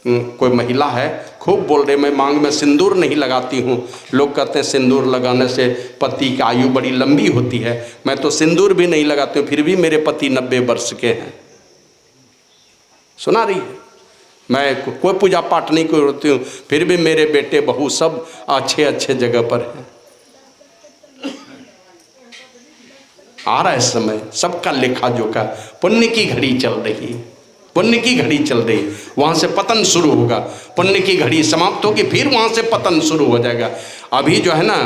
कोई महिला है, खूब बोल रहे मैं मांग में सिंदूर नहीं लगाती हूँ। लोग कहते हैं सिंदूर लगाने से पति की आयु बड़ी लंबी होती है। मैं तो सिंदूर भी नहीं लगाती हूँ, फिर भी मेरे पति 90 वर्ष के हैं। सुना रही है? मैं कोई पूजा पाठ नहीं करती हूँ, फिर भी मेरे बेटे बहू सब अच्छे अच्छे जगह पर हैं। आ रहा है समय, सबका लेखा जोखा। पुण्य की घड़ी चल रही है, पुण्य की घड़ी चल रही है। वहां से पतन शुरू होगा, पुण्य की घड़ी समाप्त होगी, फिर वहां से पतन शुरू हो जाएगा। अभी जो है ना,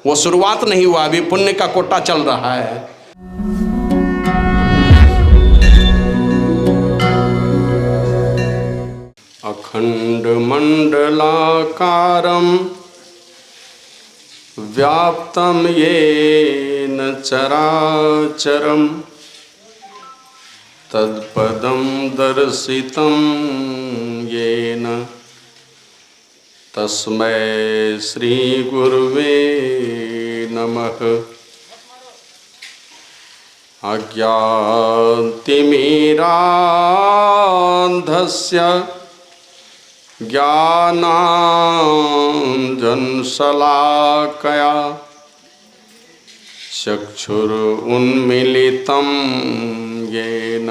वो शुरुआत नहीं हुआ, अभी पुण्य का कोटा चल रहा है। अखंड मंडलाकारं व्याप्तं येन चराचरं तत्पदं दर्शितं येन तस्मै श्री गुरुवे नमः। अज्ञानतिमिरान्धस्य ज्ञानाञ्जनशलाकया चक्षुरुन्मीलितं येन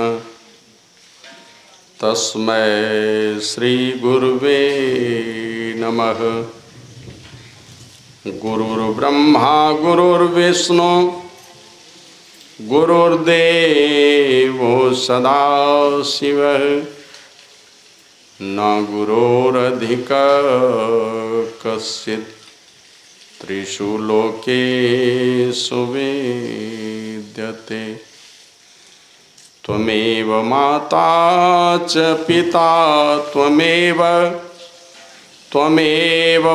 तस्मै श्रीगुरुवे नमः। गुरुर्ब्रह्मा गुरुर्विष्णु गुरुर्देवो सदाशिवः न गुरोरधिकः कश्चित् त्रिषु लोकेषु विद्यते। त्वमेव माता च पिता त्वमेव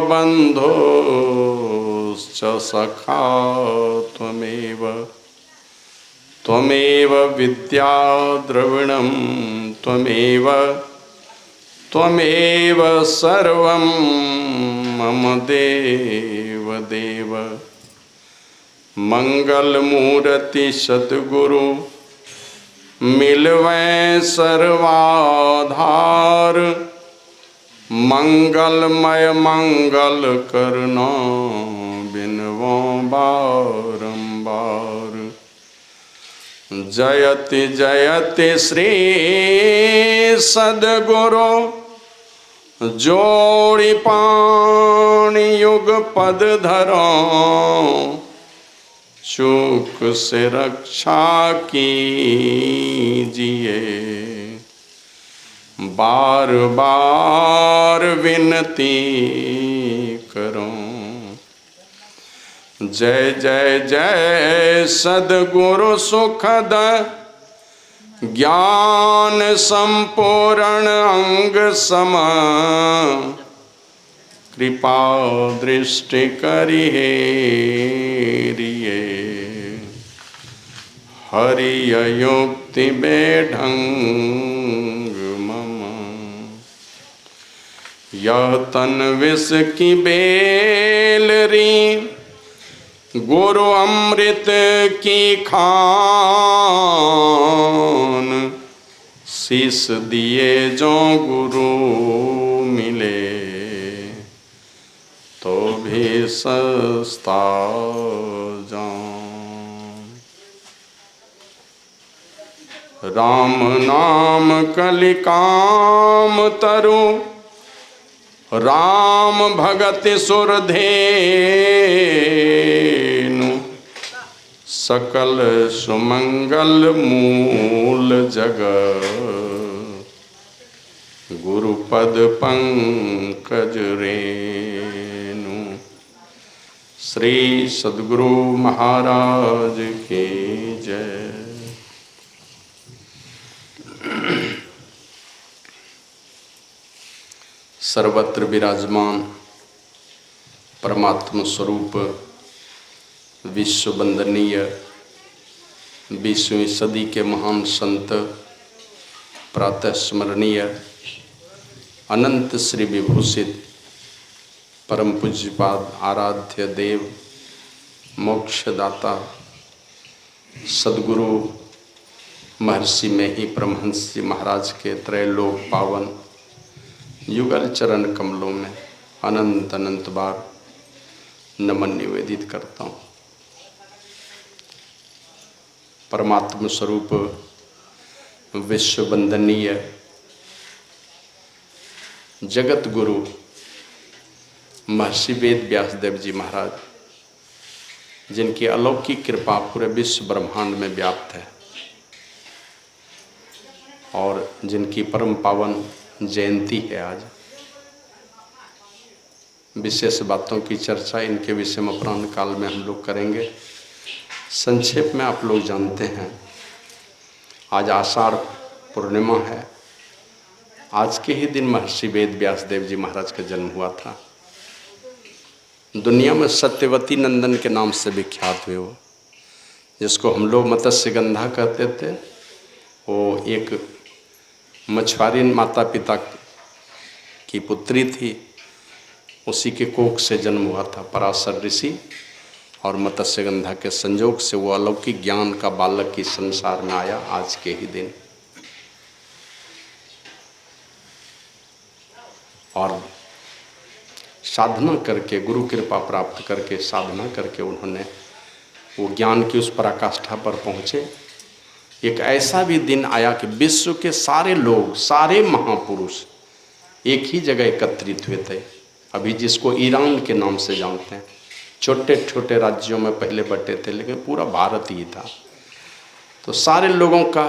बन्धुश्च सखा त्वमेव विद्या द्रविणं त्वमेव सर्वं मम देव देव। मंगलमूर्ति सद्गुरु मिलवै सर्वाधार मंगलमय मंगल करना बिनवो बारंबार। जयति जयति श्री सद्गुरु जोड़ी पाणि युग पद धरो चूक से रक्षा कीजिए बार बार विनती करो। जय जय जय सद्गुरु सुखद ज्ञान संपूर्ण अंग सम कृपा दृष्टि करिहे हरिय युक्ति बेढंग मम। यह तन विष की बेलरी गुरु अमृत की खान शीस दिए जो गुरु मिले तो भी सस्ता जान। राम नाम कलिकाम तरु राम भगत सुरधेनु सकल सुमंगल मूल जग गुरुपद पंकज रेनु। श्री सद्गुरु महाराज की जय। सर्वत्र विराजमान परमात्म स्वरूप विश्व वंदनीय 20वीं सदी के महान संत प्रातः स्मरणीय अनंत श्री विभूषित परम पूज्यपाद आराध्य देव मोक्षदाता सद्गुरु महर्षि में ही परमहंस जी महाराज के त्रैलोक पावन युगल चरण कमलों में अनंत अनंत बार नमन निवेदित करता हूँ। परमात्म स्वरूप विश्व वंदनीय जगत गुरु महर्षि वेद व्यास देव जी महाराज, जिनकी अलौकिक कृपा पूरे विश्व ब्रह्मांड में व्याप्त है और जिनकी परम पावन जयंती है आज, विशेष बातों की चर्चा इनके विषय में अपराह्न काल में हम लोग करेंगे। संक्षेप में आप लोग जानते हैं, आज आषाढ़ पूर्णिमा है। आज के ही दिन महर्षि वेद व्यास देव जी महाराज का जन्म हुआ था। दुनिया में सत्यवती नंदन के नाम से विख्यात हुए वो, जिसको हम लोग मत्स्यगंधा कहते थे। वो एक मछुआरी माता पिता की पुत्री थी, उसी के कोख से जन्म हुआ था पराशर ऋषि, और मत्स्यगंधा के संयोग से वो अलौकिक ज्ञान का बालक की संसार में आया आज के ही दिन। और साधना करके, गुरु कृपा प्राप्त करके, साधना करके उन्होंने वो ज्ञान की उस पराकाष्ठा पर पहुँचे। एक ऐसा भी दिन आया कि विश्व के सारे लोग, सारे महापुरुष एक ही जगह एकत्रित हुए थे। अभी जिसको ईरान के नाम से जानते हैं, छोटे छोटे राज्यों में पहले बटे थे, लेकिन पूरा भारत ही था। तो सारे लोगों का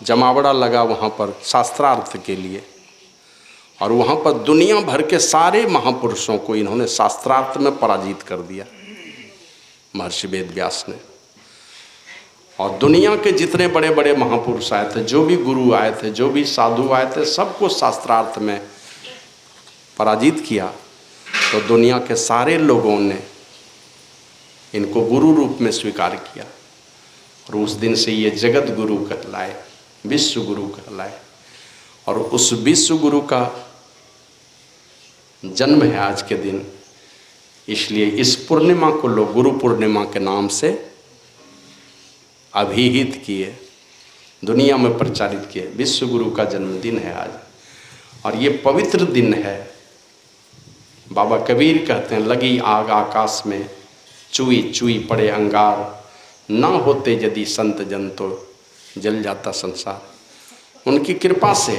जमावड़ा लगा वहाँ पर शास्त्रार्थ के लिए, और वहाँ पर दुनिया भर के सारे महापुरुषों को इन्होंने शास्त्रार्थ में पराजित कर दिया महर्षि वेद व्यास ने। और दुनिया के जितने बड़े बड़े महापुरुष आए थे, जो भी गुरु आए थे, जो भी साधु आए थे, सबको शास्त्रार्थ में पराजित किया। तो दुनिया के सारे लोगों ने इनको गुरु रूप में स्वीकार किया, और उस दिन से ये जगत गुरु कहलाए, विश्व गुरु कहलाए। और उस विश्व गुरु का जन्म है आज के दिन, इसलिए इस पूर्णिमा को लोग गुरु पूर्णिमा के नाम से अभिहित किए, दुनिया में प्रचारित किए। विश्व गुरु का जन्मदिन है आज, और ये पवित्र दिन है। बाबा कबीर कहते हैं, लगी आग आकाश में, चुई चुई पड़े अंगार, ना होते यदि संत जन तो जल जाता संसार। उनकी कृपा से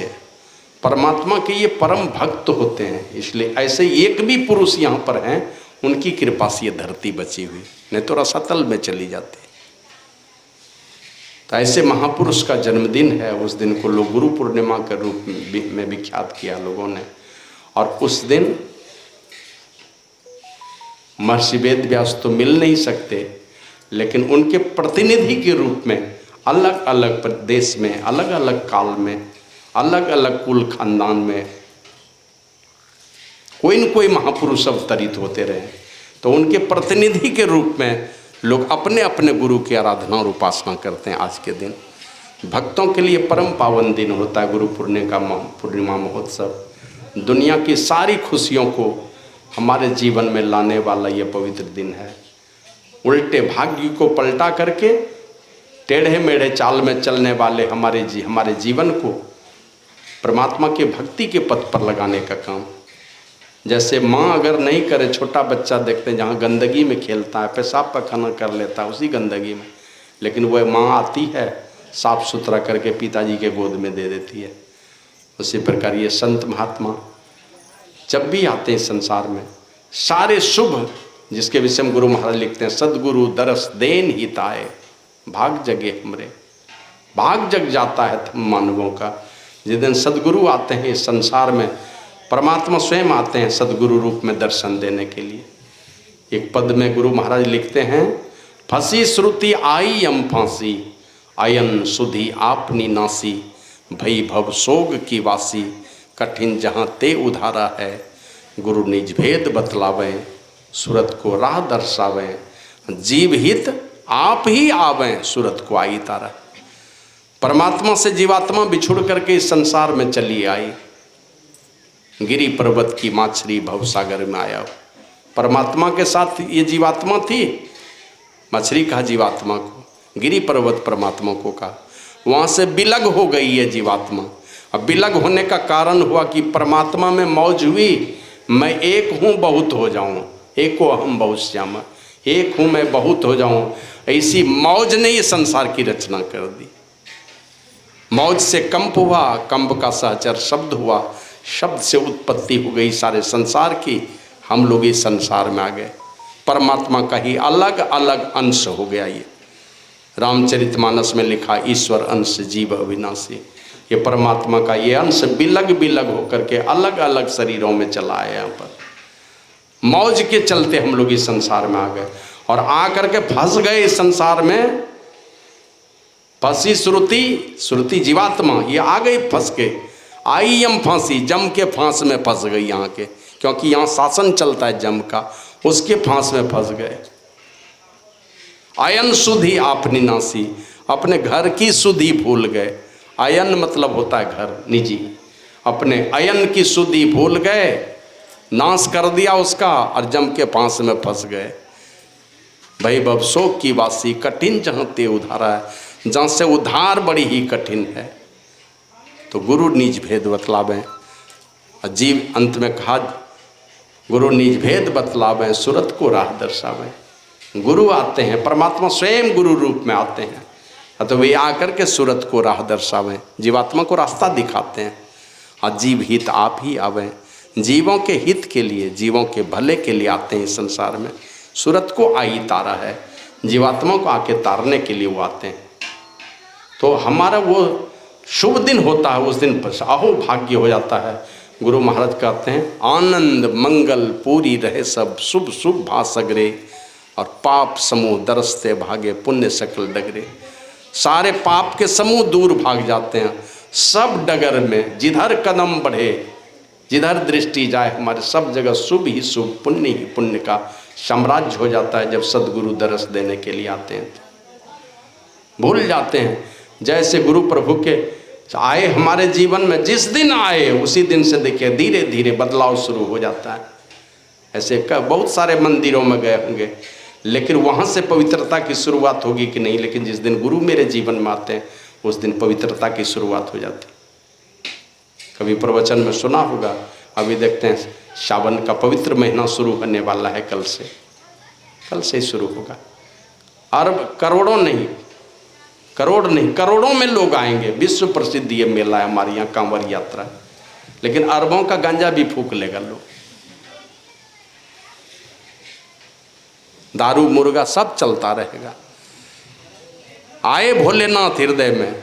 परमात्मा के ये परम भक्त होते हैं, इसलिए ऐसे एक भी पुरुष यहाँ पर हैं, उनकी कृपा से ये धरती बची हुई, नहीं तो रसातल में चली जाती। तो ऐसे महापुरुष का जन्मदिन है। उस दिन को लोग गुरु पूर्णिमा के रूप में विख्यात किया लोगों ने। और उस दिन महर्षि वेद व्यास तो मिल नहीं सकते, लेकिन उनके प्रतिनिधि के रूप में अलग अलग प्रदेश में, अलग अलग काल में, अलग अलग कुल खानदान में कोई न कोई महापुरुष अवतरित होते रहे। तो उनके प्रतिनिधि के रूप में लोग अपने अपने गुरु की आराधना और उपासना करते हैं। आज के दिन भक्तों के लिए परम पावन दिन होता है गुरु पूर्णिमा महोत्सव। दुनिया की सारी खुशियों को हमारे जीवन में लाने वाला ये पवित्र दिन है। उल्टे भाग्य को पलटा करके टेढ़े मेढ़े चाल में चलने वाले हमारे जीवन को परमात्मा के भक्ति के पथ पर लगाने का काम। जैसे माँ अगर नहीं करे, छोटा बच्चा देखते हैं जहाँ गंदगी में खेलता है, पेशाब पैखाना कर लेता है उसी गंदगी में, लेकिन वह माँ आती है साफ सुथरा करके पिताजी के गोद में दे देती है। उसी प्रकार ये संत महात्मा जब भी आते हैं संसार में, सारे शुभ, जिसके विषय में गुरु महाराज लिखते हैं, सदगुरु दरस देन हिताए, भाग जगे हमरे, भाग जग जाता है मानवों का। जिस दिन सदगुरु आते हैं इस संसार में, परमात्मा स्वयं आते हैं सदगुरु रूप में दर्शन देने के लिए। एक पद में गुरु महाराज लिखते हैं, फंसी श्रुति आई यम फांसी, अयन सुधी आपनी नासी, भई भव सोग की वासी, कठिन जहाँ ते उधारा है, गुरु निज भेद बतलावें, सूरत को राह दर्शावें, जीव हित आप ही आवें, सूरत को आई तारा। परमात्मा से जीवात्मा बिछुड़ करके इस संसार में चली आई, गिरी पर्वत की माछली भवसागर में आया। परमात्मा के साथ ये जीवात्मा थी, मछली कहा जीवात्मा को, गिरी पर्वत परमात्मा को कहा। वहाँ से बिलग हो गई ये जीवात्मा, अब विलग होने का कारण हुआ कि परमात्मा में मौज हुई, मैं एक हूँ बहुत हो जाऊँ, एको अहम बहुश्याम, एक हूँ मैं बहुत हो जाऊँ, ऐसी मौज ने ये संसार की रचना कर दी। मौज से कंप हुआ, कंप का सहचर शब्द हुआ, शब्द से उत्पत्ति हो गई सारे संसार की, हम लोग इस संसार में आ गए। परमात्मा का ही अलग अलग अंश हो गया। ये रामचरितमानस में लिखा ईश्वर अंश जीव अविनाशी, ये परमात्मा का ये अंश बिलग बिलग होकर के अलग अलग शरीरों में चला है। यहाँ पर मौज के चलते हम लोग इस संसार में आ गए और आ करके फंस गए इस संसार में। फंसी श्रुति, श्रुति जीवात्मा ये आ गई फंस के, आई यम फांसी, जम के फांस में फंस गई यहाँ के, क्योंकि यहाँ शासन चलता है जम का, उसके फांस में फंस गए। अयन सुधि आपनी नासी, अपने घर की सुधि भूल गए। अयन मतलब होता है घर निजी, अपने अयन की सुधि भूल गए, नाश कर दिया उसका और जम के फांस में फंस गए। भाई बब शोक की वासी कठिन जहाँ ते उधारा है, जहाँ से उधार बड़ी ही कठिन है। तो गुरु निज भेद बतलावें, जीव अंत में कहा गुरु निज भेद बतलावें, सूरत को राह दर्शावें। गुरु आते हैं, परमात्मा स्वयं गुरु रूप में आते हैं, तो वे आकर के सूरत को राह दर्शावें, जीवात्मा को रास्ता दिखाते हैं। और जीव हित आप ही आवें, जीवों के हित के लिए, जीवों के भले के लिए आते हैं इस संसार में। सूरत को आई तारा है, जीवात्मा को आके तारने के लिए वो आते हैं। तो हमारा वो शुभ दिन होता है, उस दिन अहो भाग्य हो जाता है। गुरु महाराज कहते हैं आनंद मंगल पूरी रहे सब, शुभ शुभ भासगरे, और पाप समूह दरसते भागे पुण्य सकल डगरे। सारे पाप के समूह दूर भाग जाते हैं, सब डगर में जिधर कदम बढ़े, जिधर दृष्टि जाए, हमारे सब जगह शुभ ही शुभ, पुण्य ही पुण्य का साम्राज्य हो जाता है। जब सदगुरु दरस देने के लिए आते हैं तो भूल जाते हैं। जैसे गुरु प्रभु के आए हमारे जीवन में, जिस दिन आए उसी दिन से देखिए धीरे धीरे बदलाव शुरू हो जाता है। ऐसे बहुत सारे मंदिरों में गए होंगे, लेकिन वहाँ से पवित्रता की शुरुआत होगी कि नहीं, लेकिन जिस दिन गुरु मेरे जीवन में आते हैं उस दिन पवित्रता की शुरुआत हो जाती। कभी प्रवचन में सुना होगा, अभी देखते हैं सावन का पवित्र महीना शुरू होने वाला है, कल से ही शुरू होगा। अरब करोड़ों नहीं, करोड़ नहीं, करोड़ों में लोग आएंगे। विश्व प्रसिद्ध ये मेला है हमारे यहाँ, कांवर यात्रा। लेकिन अरबों का गांजा भी फूक लेगा लोग, दारू मुर्गा सब चलता रहेगा। आए भोलेनाथ हृदय में,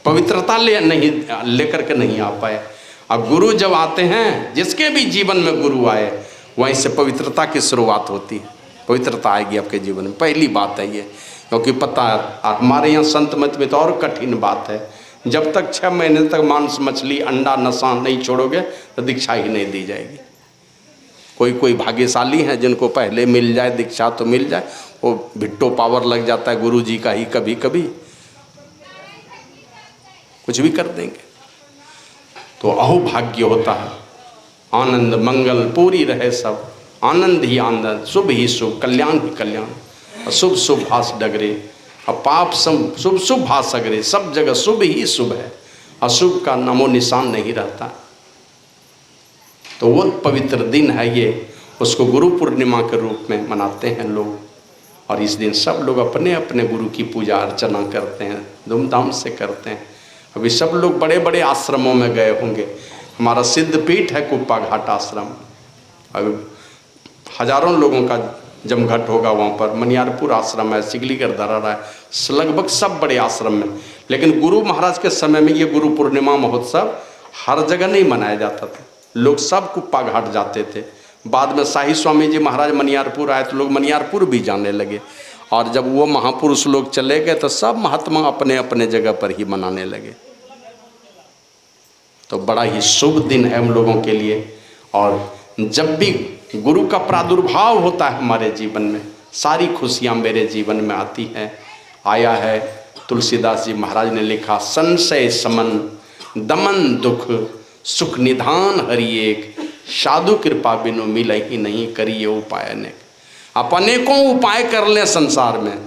पवित्रता लेकर के नहीं आ पाए। अब गुरु जब आते हैं, जिसके भी जीवन में गुरु आए, वहीं से पवित्रता की शुरुआत होती है। पवित्रता आएगी आपके जीवन में, पहली बात है ये। क्योंकि पता है हमारे यहाँ संत मत में तो और कठिन बात है, जब तक 6 महीने तक मांस मछली अंडा नशा नहीं छोड़ोगे तो दीक्षा ही नहीं दी जाएगी। कोई भाग्यशाली हैं जिनको पहले मिल जाए दीक्षा तो मिल जाए, वो भिट्टो पावर लग जाता है गुरु जी का ही, कभी कभी कुछ भी कर देंगे। तो अहो भाग्य होता है। आनंद मंगल पूरी रहे सब, आनंद ही आनंद, शुभ ही शुभ, कल्याण ही कल्याण, अशुभ शुभ भास डगरे, और पाप सब शुभ शुभ भास सगरे। सब जगह शुभ ही शुभ है, अशुभ का नामो निशान नहीं रहता। तो वो पवित्र दिन है ये, उसको गुरु पूर्णिमा के रूप में मनाते हैं लोग। और इस दिन सब लोग अपने अपने गुरु की पूजा अर्चना करते हैं, धूमधाम से करते हैं। अभी सब लोग बड़े बड़े आश्रमों में गए होंगे। हमारा सिद्ध पीठ है कुप्पा घाट आश्रम, अभी हजारों लोगों का जमघट होगा वहाँ पर। मनियारपुर आश्रम है, सिगलीगढ़ दरारा है, लगभग सब बड़े आश्रम में। लेकिन गुरु महाराज के समय में ये गुरु पूर्णिमा महोत्सव हर जगह नहीं मनाया जाता था, लोग सब कुप्पा घाट जाते थे। बाद में शाही स्वामी जी महाराज मनियारपुर आए तो लोग मनियारपुर भी जाने लगे, और जब वो महापुरुष लोग चले गए तो सब महात्मा अपने अपने जगह पर ही मनाने लगे। तो बड़ा ही शुभ दिन है हम लोगों के लिए। और जब भी गुरु का प्रादुर्भाव होता है हमारे जीवन में, सारी खुशियाँ मेरे जीवन में आती हैं। आया है तुलसीदास जी महाराज ने लिखा, संशय समन दमन दुख सुख निधान हरि एक, साधु कृपा बिनु मिले ही नहीं, करिए उपाय अनेक। आप अनेकों उपाय कर लें संसार में,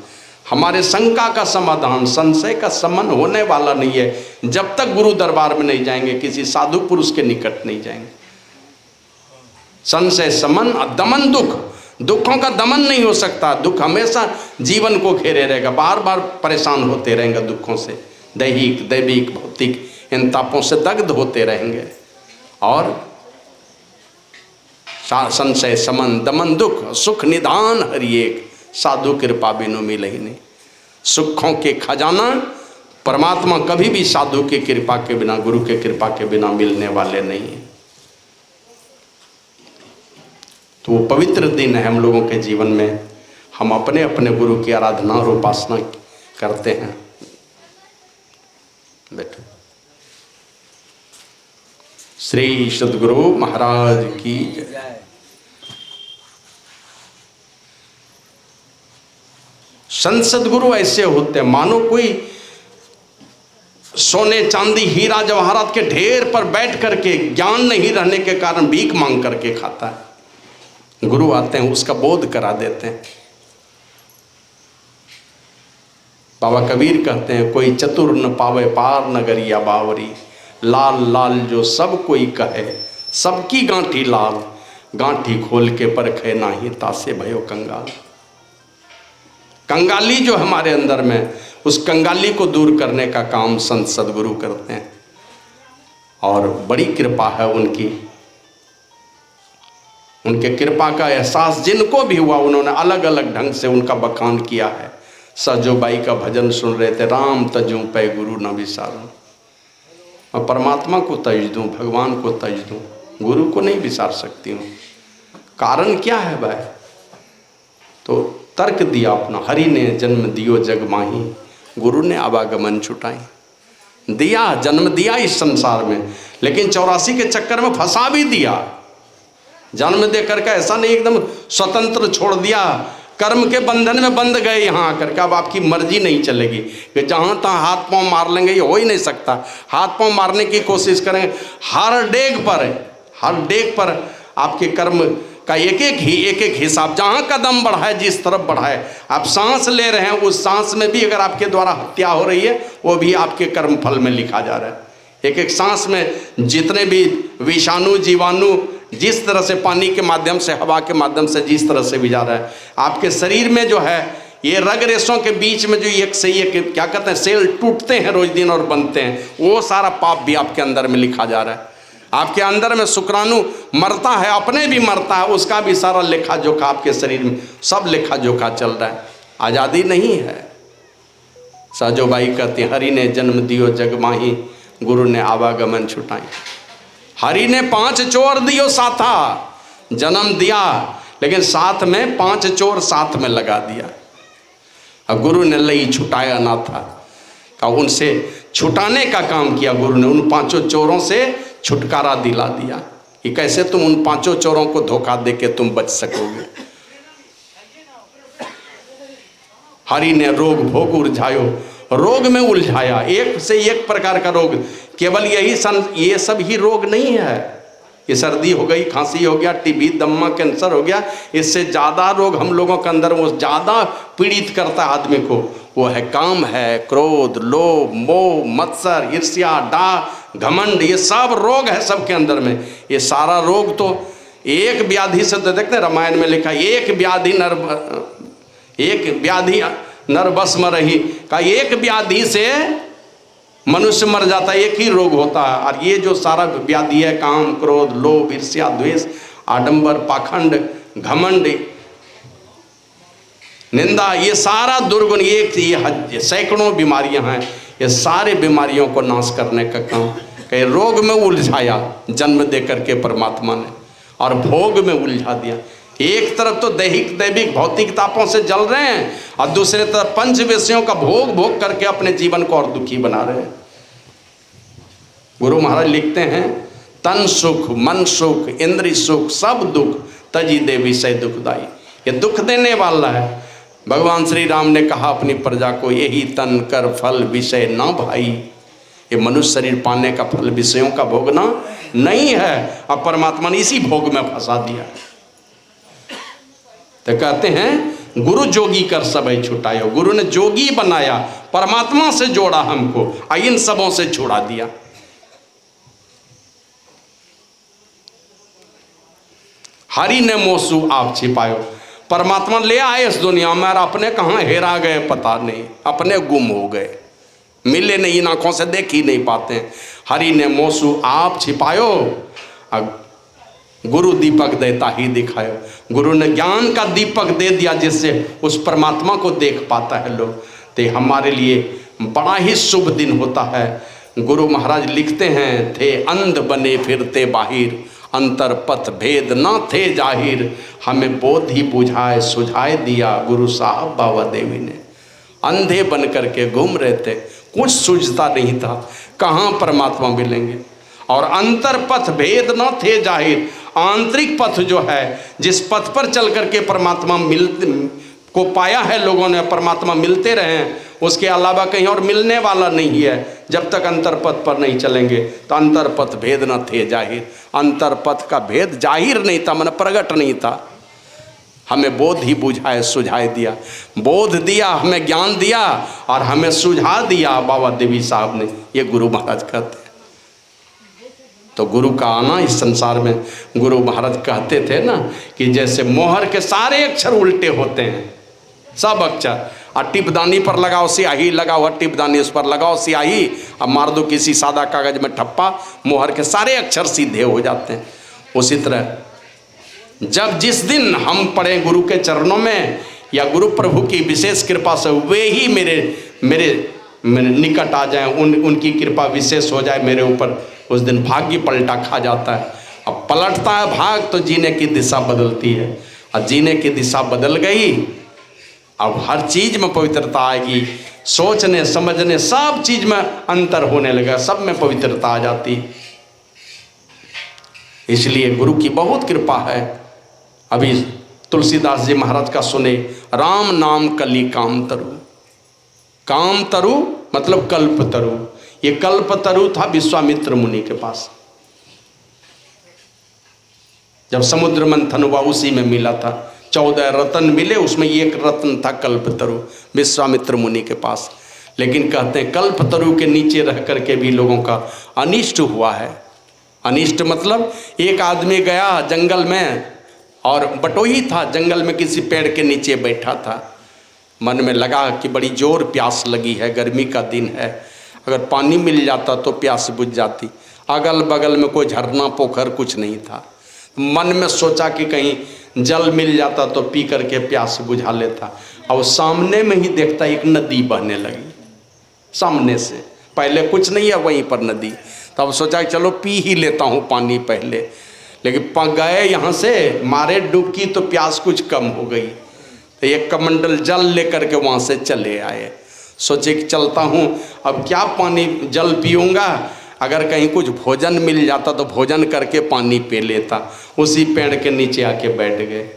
हमारे शंका का समाधान, संशय का शमन होने वाला नहीं है जब तक गुरु दरबार में नहीं जाएंगे, किसी साधु पुरुष के निकट नहीं जाएंगे। संशय शमन, दमन, दुखों का दमन नहीं हो सकता। दुख हमेशा जीवन को घेरे रहेगा, बार बार परेशान होते रहेंगे दुखों से, दैहिक दैविक भौतिक इन तापों से दग्ध होते रहेंगे। और संशय शमन दमन दुख, सुख निधान हरि एक, साधु कृपा बिनु मिलहि नहीं। सुखों के खजाना परमात्मा कभी भी साधु की कृपा के बिना, गुरु के कृपा के बिना मिलने वाले नहीं है। तो वो पवित्र दिन है हम लोगों के जीवन में, हम अपने अपने गुरु की आराधना और उपासना करते हैं। बैठो। श्री सद्गुरु महाराज की जय। संत सद्गुरु ऐसे होते हैं मानो कोई सोने चांदी हीरा जवाहरात के ढेर पर बैठ करके ज्ञान नहीं रहने के कारण भीख मांग करके खाता है। गुरु आते हैं, उसका बोध करा देते हैं। बाबा कबीर कहते हैं, कोई चतुर न पावे पार नगरिया बावरी, लाल लाल जो सब कोई कहे, सबकी गांठी लाल, गांठी खोल के परखे नाही तासे भयो कंगाल। कंगाली जो हमारे अंदर में, उस कंगाली को दूर करने का काम संत सद्गुरु करते हैं। और बड़ी कृपा है उनकी, उनके कृपा का एहसास जिनको भी हुआ उन्होंने अलग अलग ढंग से उनका बखान किया है। सजोबाई का भजन सुन रहे थे, राम तजूं पै गुरु न विसारूं। मैं परमात्मा को तज दूं, भगवान को तज दूं, गुरु को नहीं विसार सकती हूँ। कारण क्या है भाई? तो तर्क दिया अपना, हरि ने जन्म दियो जग माही, गुरु ने आवागमन छुटाई। दिया जन्म दिया इस संसार में, लेकिन 84 के चक्कर में फंसा भी दिया। जन्म दे करके ऐसा नहीं एकदम स्वतंत्र छोड़ दिया, कर्म के बंधन में बंध गए यहाँ आकर के। अब आपकी मर्जी नहीं चलेगी कि जहाँ तहाँ हाथ पांव मार लेंगे, ये हो ही नहीं सकता। हाथ पांव मारने की कोशिश करेंगे, हर डेग पर आपके कर्म का एक एक हिसाब, जहाँ कदम बढ़ाए, जिस तरफ बढ़ाए, आप सांस ले रहे हैं, उस सांस में भी अगर आपके द्वारा हत्या हो रही है, वो भी आपके कर्म फल में लिखा जा रहा है। एक सांस में जितने भी विषाणु जीवाणु जिस तरह से पानी के माध्यम से, हवा के माध्यम से जिस तरह से भी जा रहा है, आपके शरीर में जो है ये रग रेशों के बीच में जो एक से एक क्या कहते हैं सेल टूटते हैं रोज दिन और बनते हैं, वो सारा पाप भी आपके अंदर में लिखा जा रहा है। आपके अंदर में शुक्राणु मरता है, अपने भी मरता है, उसका भी सारा लेखा जोखा आपके शरीर में सब लेखा जोखा चल रहा है। आज़ादी नहीं है। साजोबाई कहती, हरि ने जन्म दियो जग माही, गुरु ने आवागमन छुटाई। हरि ने 5 चोर दियो साथा, जन्म दिया लेकिन साथ में 5 चोर साथ में लगा दिया। और गुरु ने लई छुटाया ना था, का उनसे छुटाने का काम किया गुरु ने। उन 5 चोरों से छुटकारा दिला दिया कि कैसे तुम उन 5 चोरों को धोखा दे के तुम बच सकोगे। हरि ने रोग भोग उलझायो, रोग में उलझाया, एक से एक प्रकार का रोग। केवल ये सब ही रोग नहीं है। ये सर्दी हो गई, खांसी हो गया, टीबी, दम्मा, कैंसर हो गया, इससे ज़्यादा रोग हम लोगों के अंदर वो ज़्यादा पीड़ित करता है आदमी को। वो है काम है, क्रोध, लोभ, मोह, मत्सर, ईर्ष्या, डाह, घमंड, ये सब रोग है सबके अंदर में। ये सारा रोग तो एक व्याधि से, तो देखते हैं रामायण में लिखा, एक व्याधि नर बस में रही, का एक व्याधि से मनुष्य मर जाता है, एक ही रोग होता है। और ये जो सारा व्याधि है, काम, क्रोध, लोभ, ईर्ष्या, द्वेष, आडंबर, पाखंड, घमंड, निंदा, ये सारा दुर्गुण, ये सैकड़ों बीमारियां हैं। ये सारे बीमारियों को नाश करने का काम कई रोग में उलझाया जन्म दे करके परमात्मा ने, और भोग में उलझा दिया। एक तरफ तो दैहिक दैविक भौतिक तापों से जल रहे हैं, और दूसरे तरफ पंच विषयों का भोग भोग करके अपने जीवन को और दुखी बना रहे हैं। गुरु महाराज लिखते हैं, तन सुख, मन सुख, इंद्रिय सुख, सब दुख तजी दे विषय दुखदाई। ये दुख देने वाला है। भगवान श्री राम ने कहा अपनी प्रजा को, यही तन कर फल विषय ना भाई। ये मनुष्य शरीर पाने का फल विषयों का भोगना नहीं है। अब परमात्मा ने इसी भोग में फंसा दिया। तो कहते हैं गुरु जोगी कर सबे छुटायो। गुरु ने जोगी बनाया, परमात्मा से जोड़ा हमको, इन सबों से छुड़ा दिया। हरि ने मोसू आप छिपायो, परमात्मा ले आए इस दुनिया में और अपने कहाँ हेरा गए पता नहीं, अपने गुम हो गए, मिले नहीं, इन आंखों से देख ही नहीं पाते। हरि ने मोसू आप छिपायो, गुरु दीपक देता ही दिखायो। गुरु ने ज्ञान का दीपक दे दिया जिससे उस परमात्मा को देख पाता है लोग। तो हमारे लिए बड़ा ही शुभ दिन होता है। गुरु महाराज लिखते हैं, थे अंध बने फिरते बाहिर, अंतर पथ भेद न थे जाहिर, हमें बोध ही बुझाए सुझाए दिया गुरु साहब बाबा देवी ने। अंधे बन करके घूम रहे थे, कुछ सूझता नहीं था, कहाँ परमात्मा मिलेंगे। और अंतर पथ भेद न थे जाहिर, आंतरिक पथ जो है, जिस पथ पर चल करके परमात्मा मिलते को पाया है लोगों ने, परमात्मा मिलते रहे, उसके अलावा कहीं और मिलने वाला नहीं है। जब तक अंतर पथ पर नहीं चलेंगे तो अंतर पथ भेद न थे जाहिर, अंतर पथ का भेद जाहिर नहीं था, मन प्रकट नहीं था। हमें बोध ही बुझाए सुझाए दिया, बोध दिया, हमें ज्ञान दिया और हमें सुझा दिया बाबा देवी साहब ने। ये गुरु महाराज कहते हैं। तो गुरु का आना इस संसार में, गुरु महाराज कहते थे ना कि जैसे मोहर के सारे अक्षर उल्टे होते हैं, सब अक्षर, और टिपदानी पर लगाओ स्याही, लगा हुआ टिपदानी उस पर लगाओ स्याही, अब मार दो किसी सादा कागज में ठप्पा, मोहर के सारे अक्षर सीधे हो जाते हैं। उसी तरह जब जिस दिन हम पढ़े गुरु के चरणों में या गुरु प्रभु की विशेष कृपा से वे ही मेरे निकट आ जाएं, उनकी कृपा विशेष हो जाए मेरे ऊपर, उस दिन भाग्य पलटा खा जाता है। अब पलटता है भाग तो जीने की दिशा बदलती है, और जीने की दिशा बदल गई, अब हर चीज में पवित्रता आएगी, सोचने समझने सब चीज में अंतर होने लगा, सब में पवित्रता आ जाती। इसलिए गुरु की बहुत कृपा है। अभी तुलसीदास जी महाराज का सुने, राम नाम कली काम तरु। काम तरु मतलब कल्प तरु। ये कल्प तरु था विश्वामित्र मुनि के पास, जब समुद्र मंथन हुआ उसी में मिला था। 14 रत्न मिले, उसमें एक रत्न था कल्प तरु विश्वामित्र मुनि के पास। लेकिन कहते हैं कल्प तरु के नीचे रह करके भी लोगों का अनिष्ट हुआ है। अनिष्ट मतलब एक आदमी गया जंगल में और बटोही था, जंगल में किसी पेड़ के नीचे बैठा था, मन में लगा कि बड़ी जोर प्यास लगी है, गर्मी का दिन है, अगर पानी मिल जाता तो प्यास बुझ जाती। अगल बगल में कोई झरना पोखर कुछ नहीं था। मन में सोचा कि कहीं जल मिल जाता तो पी करके प्यास बुझा लेता। और सामने में ही देखता एक नदी बहने लगी सामने से, पहले कुछ नहीं है वहीं पर नदी। तब सोचा कि चलो पी ही लेता हूँ पानी पहले, लेकिन गए यहाँ से, मारे डुबकी तो प्यास कुछ कम हो गई, तो एक कमंडल जल लेकर के वहाँ से चले आए। सोचे कि चलता हूँ, अब क्या पानी जल पीऊँगा, अगर कहीं कुछ भोजन मिल जाता तो भोजन करके पानी पी लेता। उसी पेड़ के नीचे आके बैठ गए।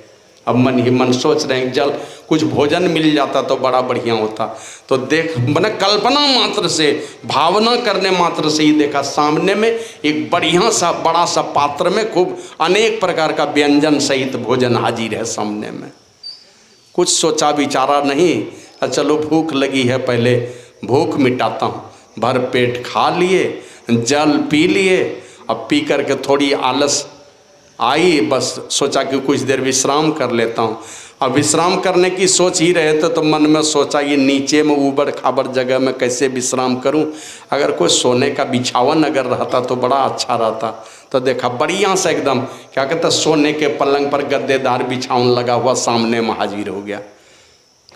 अब मन ही मन सोच रहे हैं जल कुछ भोजन मिल जाता तो बड़ा बढ़िया होता। तो देख मैंने कल्पना मात्र से, भावना करने मात्र से ही देखा सामने में एक बढ़िया सा बड़ा सा पात्र में खूब अनेक प्रकार का व्यंजन सहित भोजन हाजिर है सामने में। कुछ सोचा विचारा नहीं, चलो भूख लगी है पहले भूख मिटाता हूँ। भर पेट खा लिए, जल पी लिए, अब पी करके थोड़ी आलस आई, बस सोचा कि कुछ देर विश्राम कर लेता हूँ। अब विश्राम करने की सोच ही रहे थे तो मन में सोचा ये नीचे में ऊबड़ खाबड़ जगह में कैसे विश्राम करूँ, अगर कोई सोने का बिछावन अगर रहता तो बड़ा अच्छा रहता। तो देखा बढ़िया से एकदम क्या कहते सोने के पलंग पर गद्देदार बिछावन लगा हुआ सामने में हाजिर हो गया।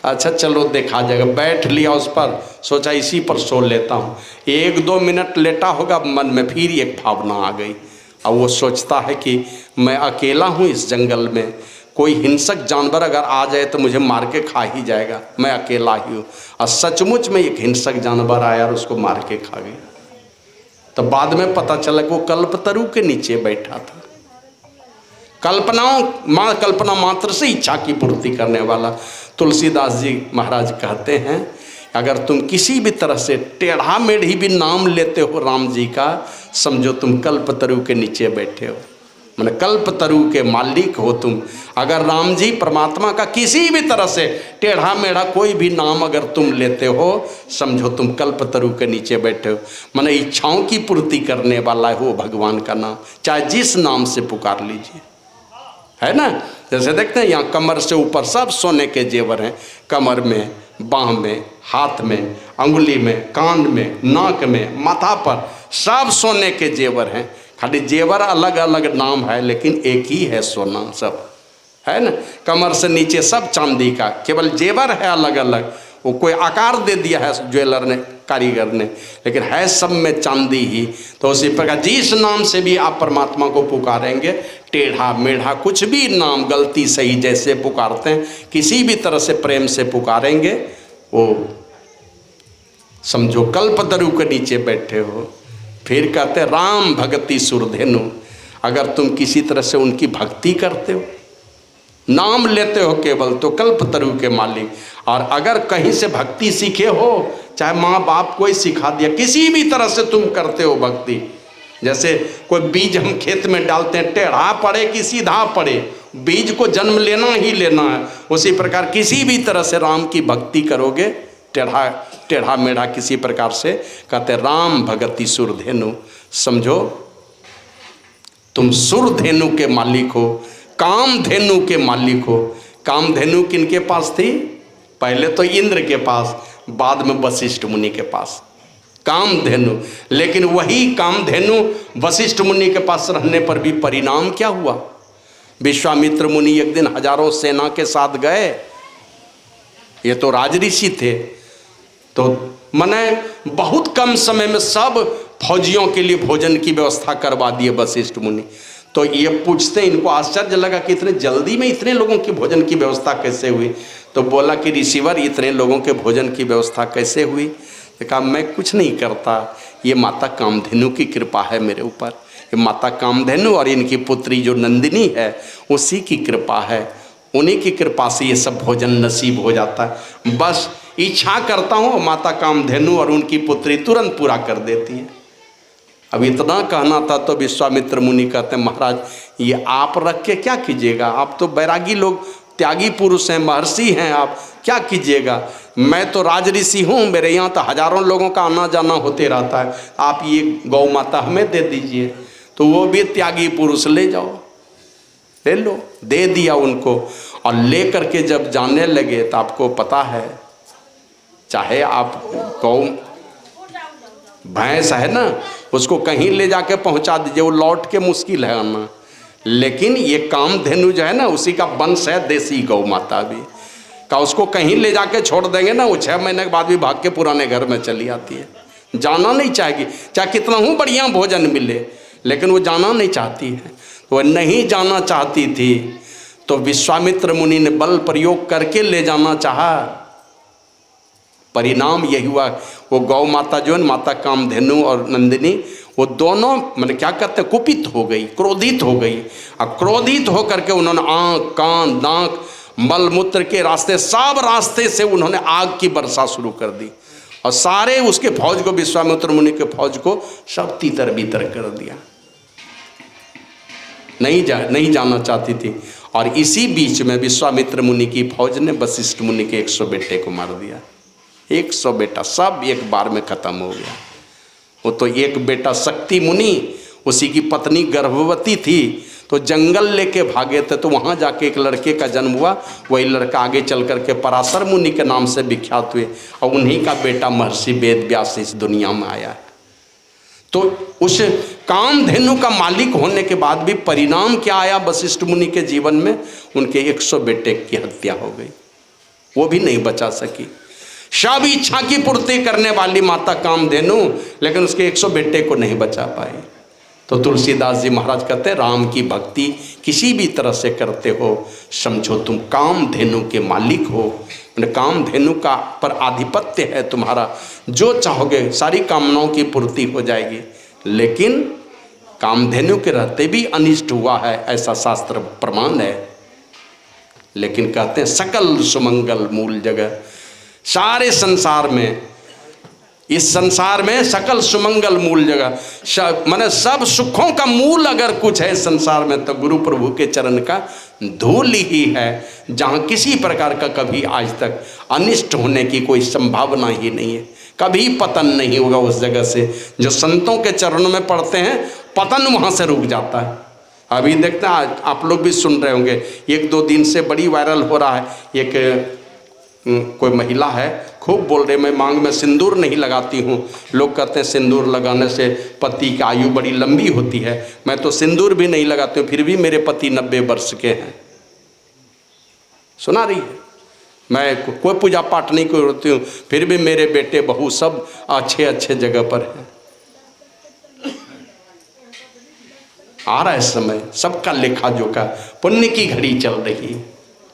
अच्छा चलो देखा जाएगा, बैठ लिया उस पर, सोचा इसी पर सो लेता हूँ। 1-2 मिनट लेटा होगा, मन में फिर एक भावना आ गई। अब वो सोचता है कि मैं अकेला हूँ इस जंगल में, कोई हिंसक जानवर अगर आ जाए तो मुझे मार के खा ही जाएगा, मैं अकेला ही हूँ। और सचमुच में एक हिंसक जानवर आया और उसको मार के खा गया। तो बाद में पता चला कि वो कल्पतरु के नीचे बैठा था। कल्पना मात्र से इच्छा की पूर्ति करने वाला। तुलसीदास जी महाराज कहते हैं अगर तुम किसी भी तरह से टेढ़ा मेढ़ी भी नाम लेते हो राम जी का, समझो तुम कल्पतरु के नीचे बैठे हो। मैंने कल्प तरु के मालिक हो तुम। अगर राम जी परमात्मा का किसी भी तरह से टेढ़ा मेढ़ा कोई भी नाम अगर तुम लेते हो, समझो तुम कल्प तरु के नीचे बैठे हो। मैंने इच्छाओं की पूर्ति करने वाला हो भगवान का नाम, चाहे जिस नाम से पुकार लीजिए, है ना। जैसे देखते हैं यहाँ कमर से ऊपर सब सोने के जेवर हैं, कमर में, बाह में, हाथ में, अंगुली में, कान में, नाक में, माथा पर सब सोने के जेवर हैं। खाली जेवर अलग अलग नाम है लेकिन एक ही है सोना सब, है ना। कमर से नीचे सब चांदी का, केवल जेवर है अलग अलग, वो कोई आकार दे दिया है ज्वेलर ने, कारीगर ने, लेकिन है सब में चांदी ही। तो उसी प्रकार जिस नाम से भी आप परमात्मा को पुकारेंगे, टेढ़ा मेढ़ा कुछ भी नाम गलती सही जैसे पुकारते हैं, किसी भी तरह से प्रेम से पुकारेंगे, वो समझो कल्पतरु के नीचे बैठे हो। फिर कहते हैं राम भगति सुरधेनु, अगर तुम किसी तरह से उनकी भक्ति करते हो, नाम लेते हो केवल, तो कल्पतरु के मालिक। और अगर कहीं से भक्ति सीखे हो, चाहे माँ बाप कोई सिखा दिया, किसी भी तरह से तुम करते हो भक्ति, जैसे कोई बीज हम खेत में डालते हैं, टेढ़ा पड़े कि सीधा पड़े, बीज को जन्म लेना ही लेना है। उसी प्रकार किसी भी तरह से राम की भक्ति करोगे, टेढ़ा मेढ़ा किसी प्रकार से, कहते राम भगति सुरधेनु, समझो तुम सुरधेनु के मालिक हो, कामधेनु के मालिक हो। कामधेनु किनके पास थी? पहले तो इंद्र के पास, बाद में वशिष्ठ मुनि के पास कामधेनु। लेकिन वही कामधेनु वशिष्ठ मुनि के पास रहने पर भी परिणाम क्या हुआ? विश्वामित्र मुनि एक दिन हजारों सेना के साथ गए, ये तो राजऋषि थे, तो मैंने बहुत कम समय में सब फौजियों के लिए भोजन की व्यवस्था करवा दिए वशिष्ठ मुनि। तो ये पूछते, इनको आश्चर्य लगा कि इतने जल्दी में इतने लोगों की भोजन की व्यवस्था कैसे हुई? तो बोला कि ऋषिवर इतने लोगों के भोजन की व्यवस्था कैसे हुई? तो कहा मैं कुछ नहीं करता, ये माता कामधेनु की कृपा है मेरे ऊपर, ये माता कामधेनु और इनकी पुत्री जो नंदिनी है उसी की कृपा है, उन्हीं की कृपा से ये सब भोजन नसीब हो जाता है। बस इच्छा करता हूँ, माता कामधेनु और उनकी पुत्री तुरंत पूरा कर देती है। अब इतना कहना था तो विश्वामित्र मुनि कहते हैं महाराज ये आप रख के क्या कीजिएगा, आप तो बैरागी लोग, त्यागी पुरुष हैं, महर्षि हैं, आप क्या कीजिएगा? मैं तो राजऋषि हूँ, मेरे यहाँ तो हजारों लोगों का आना जाना होते रहता है, आप ये गौ माता हमें दे दीजिए। तो वो भी त्यागी पुरुष, ले जाओ, ले लो, दे दिया उनको। और ले करके जब जाने लगे तो आपको पता है, चाहे आप गौ भैंस है ना, उसको कहीं ले जाके पहुंचा दीजिए, वो लौट के मुश्किल है आना। लेकिन ये कामधेनु जो है ना, उसी का वंश है देसी गौ माता भी का, उसको कहीं ले जाके छोड़ देंगे ना, वो 6 महीने के बाद भी भाग के पुराने घर में चली आती है, जाना नहीं चाहेगी, चाहे कितना ही बढ़िया भोजन मिले, लेकिन वो जाना नहीं चाहती है। वो नहीं जाना चाहती थी तो विश्वामित्र मुनि ने बल प्रयोग करके ले जाना चाहा, परिणाम यही हुआ, वो गौ माता जो है माता कामधेनु और नंदिनी, वो दोनों मैंने क्या कहते हैं, कुपित हो गई, क्रोधित हो गई। और क्रोधित होकर के उन्होंने आँख, कान, नाक, मल मूत्र के रास्ते, सब रास्ते से उन्होंने आग की वर्षा शुरू कर दी और सारे उसके फौज को, विश्वामित्र मुनि के फौज को सब तीतर बीतर कर दिया। नहीं जाना चाहती थी। और इसी बीच में विश्वामित्र मुनि की फौज ने वशिष्ठ मुनि के 100 बेटे को मार दिया। 100 बेटा सब एक बार में खत्म हो गया। वो तो एक बेटा शक्ति मुनि, उसी की पत्नी गर्भवती थी, तो जंगल लेके भागे थे, तो वहाँ जाके एक लड़के का जन्म हुआ। वही लड़का आगे चल करके पराशर मुनि के नाम से विख्यात हुए और उन्हीं का बेटा महर्षि वेद व्यास इस दुनिया में आया है। तो उस कामधेनु का मालिक होने के बाद भी परिणाम क्या आया वशिष्ठ मुनि के जीवन में? उनके 100 बेटे की हत्या हो गई, वो भी नहीं बचा सकी। सब इच्छा की पूर्ति करने वाली माता कामधेनु, लेकिन उसके 100 बेटे को नहीं बचा पाई। तो तुलसीदास जी महाराज कहते हैं राम की भक्ति किसी भी तरह से करते हो, समझो तुम कामधेनु के मालिक हो, कामधेनु का पर आधिपत्य है तुम्हारा, जो चाहोगे सारी कामनाओं की पूर्ति हो जाएगी। लेकिन कामधेनु के रहते भी अनिष्ट हुआ है, ऐसा शास्त्र प्रमाण है। लेकिन कहते हैं सकल सुमंगल मूल जगह, सारे संसार में इस संसार में सकल सुमंगल मूल जगह, माने सब सुखों का मूल अगर कुछ है संसार में तो गुरु प्रभु के चरण का धूल ही है, जहाँ किसी प्रकार का कभी आज तक अनिष्ट होने की कोई संभावना ही नहीं है, कभी पतन नहीं होगा उस जगह से। जो संतों के चरणों में पड़ते हैं पतन वहाँ से रुक जाता है। अभी देखते हैं, आप लोग भी सुन रहे होंगे, 1-2 दिन से बड़ी वायरल हो रहा है, एक कोई महिला है खूब बोल रहे मैं मांग में सिंदूर नहीं लगाती हूँ, लोग कहते हैं सिंदूर लगाने से पति की आयु बड़ी लंबी होती है, मैं तो सिंदूर भी नहीं लगाती हूँ फिर भी मेरे पति 90 वर्ष के हैं। सुना रही है, मैं कोई पूजा पाठ नहीं करती हूँ फिर भी मेरे बेटे बहू सब अच्छे अच्छे जगह पर हैं। आ रहा है समय, सबका लेखा जोखा, पुण्य की घड़ी चल रही है,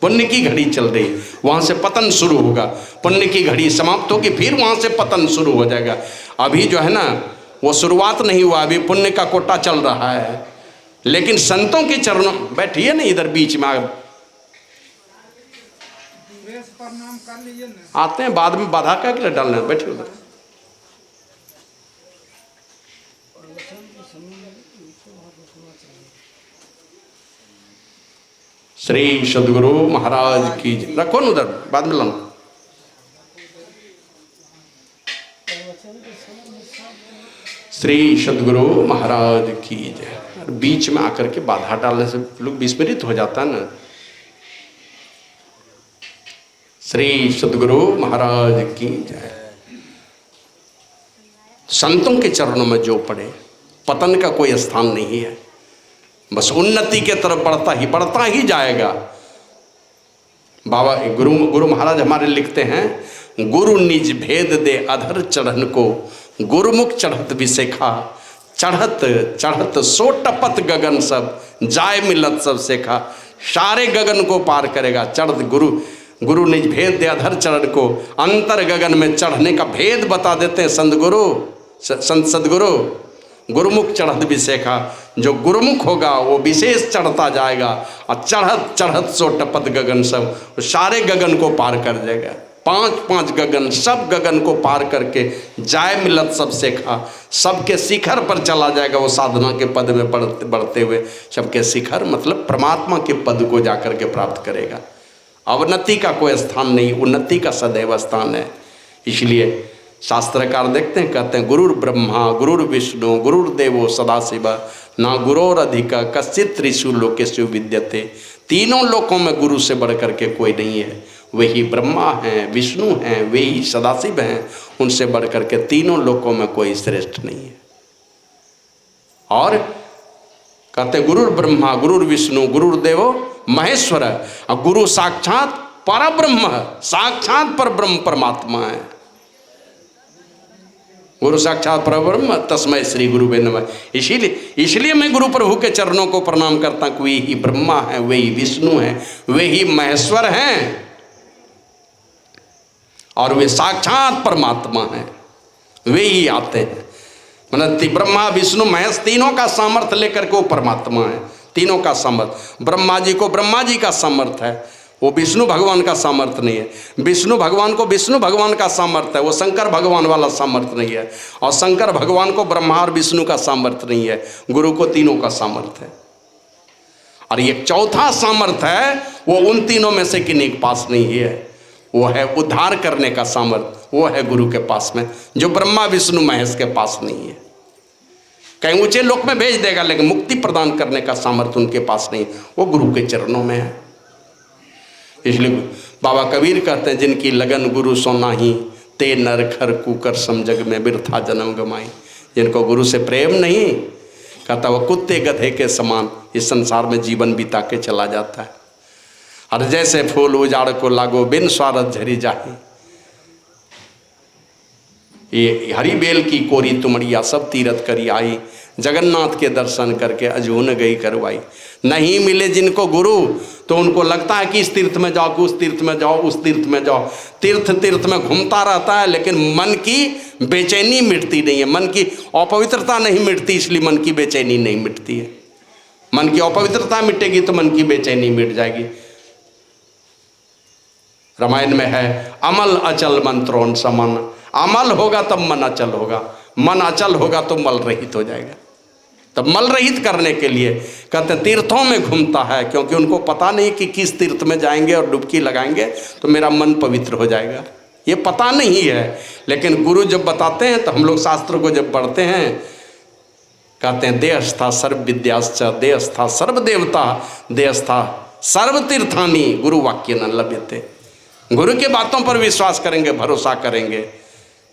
पुण्य की घड़ी चल रही है, वहाँ से पतन शुरू होगा। पुण्य की घड़ी समाप्त होगी फिर वहाँ से पतन शुरू हो जाएगा। अभी जो है ना वो शुरुआत नहीं हुआ, अभी पुण्य का कोटा चल रहा है। लेकिन संतों के चरणों, बैठिए ना इधर बीच में, आते हैं बाद में, बाधा क्या के लिए डालना है, बैठिए उधर। श्री सद्गुरु महाराज की जय। रखो न उधर, बाद में लाना। श्री सद्गुरु महाराज की जय। बीच में आकर के बाधा डालने से लोग विस्मृत हो जाता है ना। श्री सद्गुरु महाराज की जय। संतों के चरणों में जो पड़े पतन का कोई स्थान नहीं है, बस उन्नति के तरफ बढ़ता ही जाएगा। बाबा गुरु महाराज हमारे लिखते हैं, गुरु निज भेद दे अधर चढ़न को, गुरुमुख चढ़त विसेखा, चढ़त चढ़त सो टपत गगन सब, जाय मिलत सब सेखा। सारे गगन को पार करेगा। चढ़त गुरु निज भेद दे अधर चरण को, अंतर गगन में चढ़ने का भेद बता देते हैं संत सदगुरु। गुरुमुख चढ़त विसेखा, जो गुरुमुख होगा वो विशेष चढ़ता जाएगा, और चढ़त चढ़त सो टपत गगन सब, सारे गगन को पार कर जाएगा। 5 गगन, सब गगन को पार करके जाय मिलत सब सेखा, सबके शिखर पर चला जाएगा। वो साधना के पद में बढ़ते हुए सबके शिखर मतलब परमात्मा के पद को जाकर के प्राप्त करेगा। अवनति का कोई स्थान नहीं, उन्नति का सदैव स्थान है। इसलिए शास्त्रकार देखते हैं, कहते हैं गुरुर ब्रह्मा गुरुर विष्णु गुरुर्देवो सदाशिव, ना गुरोर अधिक कश्चित त्रिषु लोकेषु विद्यते। तीनों लोकों में गुरु से बढ़ करके कोई नहीं है। वही ब्रह्मा हैं, विष्णु हैं, वे ही सदाशिव हैं, उनसे बढ़ करके तीनों लोकों में कोई श्रेष्ठ नहीं है। और कहते गुरुर ब्रह्मा गुरुर विष्णु गुरुर्देवो महेश्वर, और गुरु साक्षात परब्रह्म, साक्षात परब्रह्म परमात्मा है। गुरु साक्षात परब्रह्म तस्मै श्री गुरुवे नमः। इसीलिए मैं गुरु प्रभु के चरणों को प्रणाम करता हूँ। वे ही ब्रह्मा है, वे ही विष्णु हैं, वे ही महेश्वर हैं, और वे साक्षात परमात्मा हैं। वे ही आते हैं, मतलब ब्रह्मा विष्णु महेश तीनों का सामर्थ्य लेकर के वो परमात्मा है। तीनों का सामर्थ्य, ब्रह्मा जी को ब्रह्मा जी का सामर्थ्य है, वो विष्णु भगवान का सामर्थ्य नहीं है। विष्णु भगवान को विष्णु भगवान का सामर्थ्य है, वो शंकर भगवान वाला सामर्थ्य नहीं है। और शंकर भगवान को ब्रह्मा और विष्णु का सामर्थ्य नहीं है, गुरु को तीनों का सामर्थ्य है। और ये चौथा सामर्थ्य है, वो उन तीनों में से किन्हीं के पास नहीं है, वो है उद्धार करने का सामर्थ्य, वो है गुरु के पास में, जो ब्रह्मा विष्णु महेश के पास नहीं है। कहीं ऊंचे लोक में भेज देगा, लेकिन मुक्ति प्रदान करने का सामर्थ्य उनके पास नहीं, वो गुरु के चरणों में है। इसलिए बाबा कबीर कहते हैं, जिनकी लगन गुरु सो नाही, ते नर खर कुकर समझग में बिरथा जन्म गमाई। जिनको गुरु से प्रेम नहीं, कहता वो कुत्ते गधे के समान इस संसार में जीवन बिता के चला जाता है। और जैसे फूल उजाड़ को लागो बिन स्वार्थ झरी जाही, ये हरी बेल की कोरी तुमड़िया सब तीरथ करी आई, जगन्नाथ के दर्शन करके अजून गई करवाई। नहीं मिले जिनको गुरु तो उनको लगता है कि इस तीर्थ में जाओ, कि उस तीर्थ में जाओ, उस तीर्थ में जाओ। तीर्थ में घूमता रहता है, लेकिन मन की बेचैनी मिटती नहीं है, मन की अपवित्रता नहीं मिटती, इसलिए मन की बेचैनी नहीं मिटती है। मन की अपवित्रता मिटेगी तो मन की बेचैनी मिट जाएगी। रामायण में है, अमल अचल मंत्रों समन, अमल होगा तब मन अचल होगा, मन अचल होगा तो मल रहित हो जाएगा। तब मल रहित करने के लिए कहते हैं तीर्थों में घूमता है, क्योंकि उनको पता नहीं कि किस तीर्थ में जाएंगे और डुबकी लगाएंगे तो मेरा मन पवित्र हो जाएगा, ये पता नहीं है। लेकिन गुरु जब बताते हैं तो हम लोग शास्त्र को जब पढ़ते हैं कहते हैं देहस्था सर्व विद्याश्च देहस्था सर्व देवता देहस्था सर्व तीर्थानी गुरु वाक्य न लभ्यते। गुरु के बातों पर विश्वास करेंगे, भरोसा करेंगे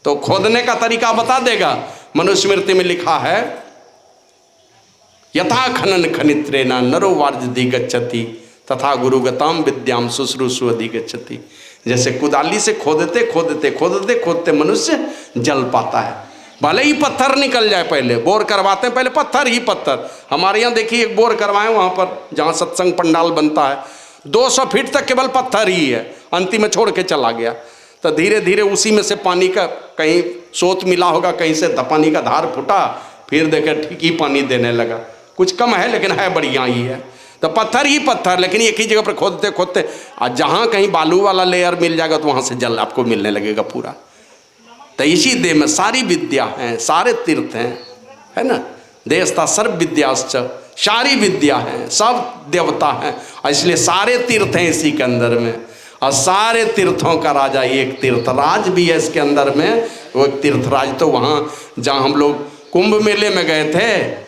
तो खोदने का तरीका बता देगा। मनुस्मृति में लिखा है यथा खनन खनित्रेण नरो वार्जधि गच्छति तथा गुरुगताम विद्याम शुश्रूषु अधिगच्छति। जैसे कुदाली से खोदते खोदते खोदते खोदते मनुष्य जल पाता है। भले ही पत्थर निकल जाए, पहले बोर करवाते हैं, पहले पत्थर ही पत्थर। हमारे यहाँ देखिए एक बोर करवाएं वहाँ पर जहाँ सत्संग पंडाल बनता है 200 फीट तक केवल पत्थर ही है, अंतिम में छोड़ के चला गया। तो धीरे धीरे उसी में से पानी का कहीं सोत मिला होगा, कहीं से पानी का धार फूटा, फिर देखे ठीक ही पानी देने लगा। कुछ कम है लेकिन है बढ़िया ही है। तो पत्थर ही पत्थर, लेकिन एक ही जगह पर खोदते खोदते और जहाँ कहीं बालू वाला लेयर मिल जाएगा तो वहाँ से जल आपको मिलने लगेगा पूरा। तो इसी देह में सारी विद्या हैं, सारे तीर्थ हैं, है ना। देहस्था सर्व विद्याश्च, सारी विद्या हैं, सब देवता हैं, और इसलिए सारे तीर्थ हैं इसी के अंदर में। और सारे तीर्थों का राजा एक तीर्थराज भी है इसके अंदर में। वो एक तीर्थराज तो वहाँ जहाँ हम लोग कुंभ मेले में गए थे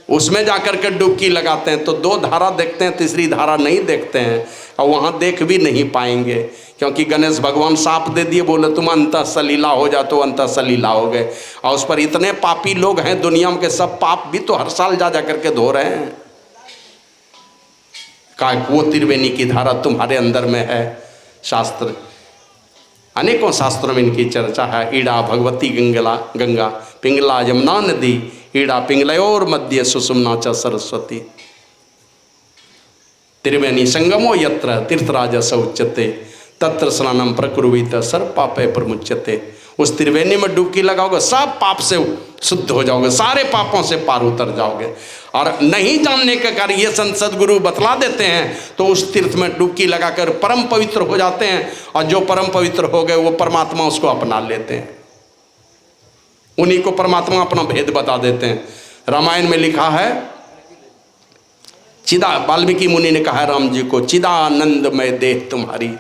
उसमें जाकर के डुबकी लगाते हैं तो 2 धारा देखते हैं, तीसरी धारा नहीं देखते हैं, और वहाँ देख भी नहीं पाएंगे क्योंकि गणेश भगवान साप दे दिए, बोले तुम अंतः सलीला हो जा, तो अंतः सलीला हो गए। और उस पर इतने पापी लोग हैं दुनिया में के सब पाप भी तो हर साल जा करके धो रहे हैं। का वो त्रिवेणी की धारा तुम्हारे अंदर में है। शास्त्र अनेकों शास्त्रों में इनकी चर्चा है। ईड़ा भगवती गंगा पिंगला यमुना नदी ईड़ा पिंगलयोर मध्य सुषुम्ना च सरस्वती। त्रिवेणी संगमो यत्र तीर्थराज स उच्यते तत्र स्नानम प्रकुर्वीत सर्व पापे प्रमुच्यते। उस त्रिवेणी में डुबकी लगाओगे सब पाप से शुद्ध हो जाओगे, सारे पापों से पार उतर जाओगे। और नहीं जानने के कारण ये संत सदगुरु बतला देते हैं तो उस तीर्थ में डुबकी लगाकर परम पवित्र हो जाते हैं, और जो परम पवित्र हो गए वो परमात्मा उसको अपना लेते हैं, उन्हीं को परमात्मा अपना भेद बता देते हैं। रामायण में लिखा है वाल्मीकि मुनि ने कहा राम जी को, चिदानंदमय देह तुम्हारी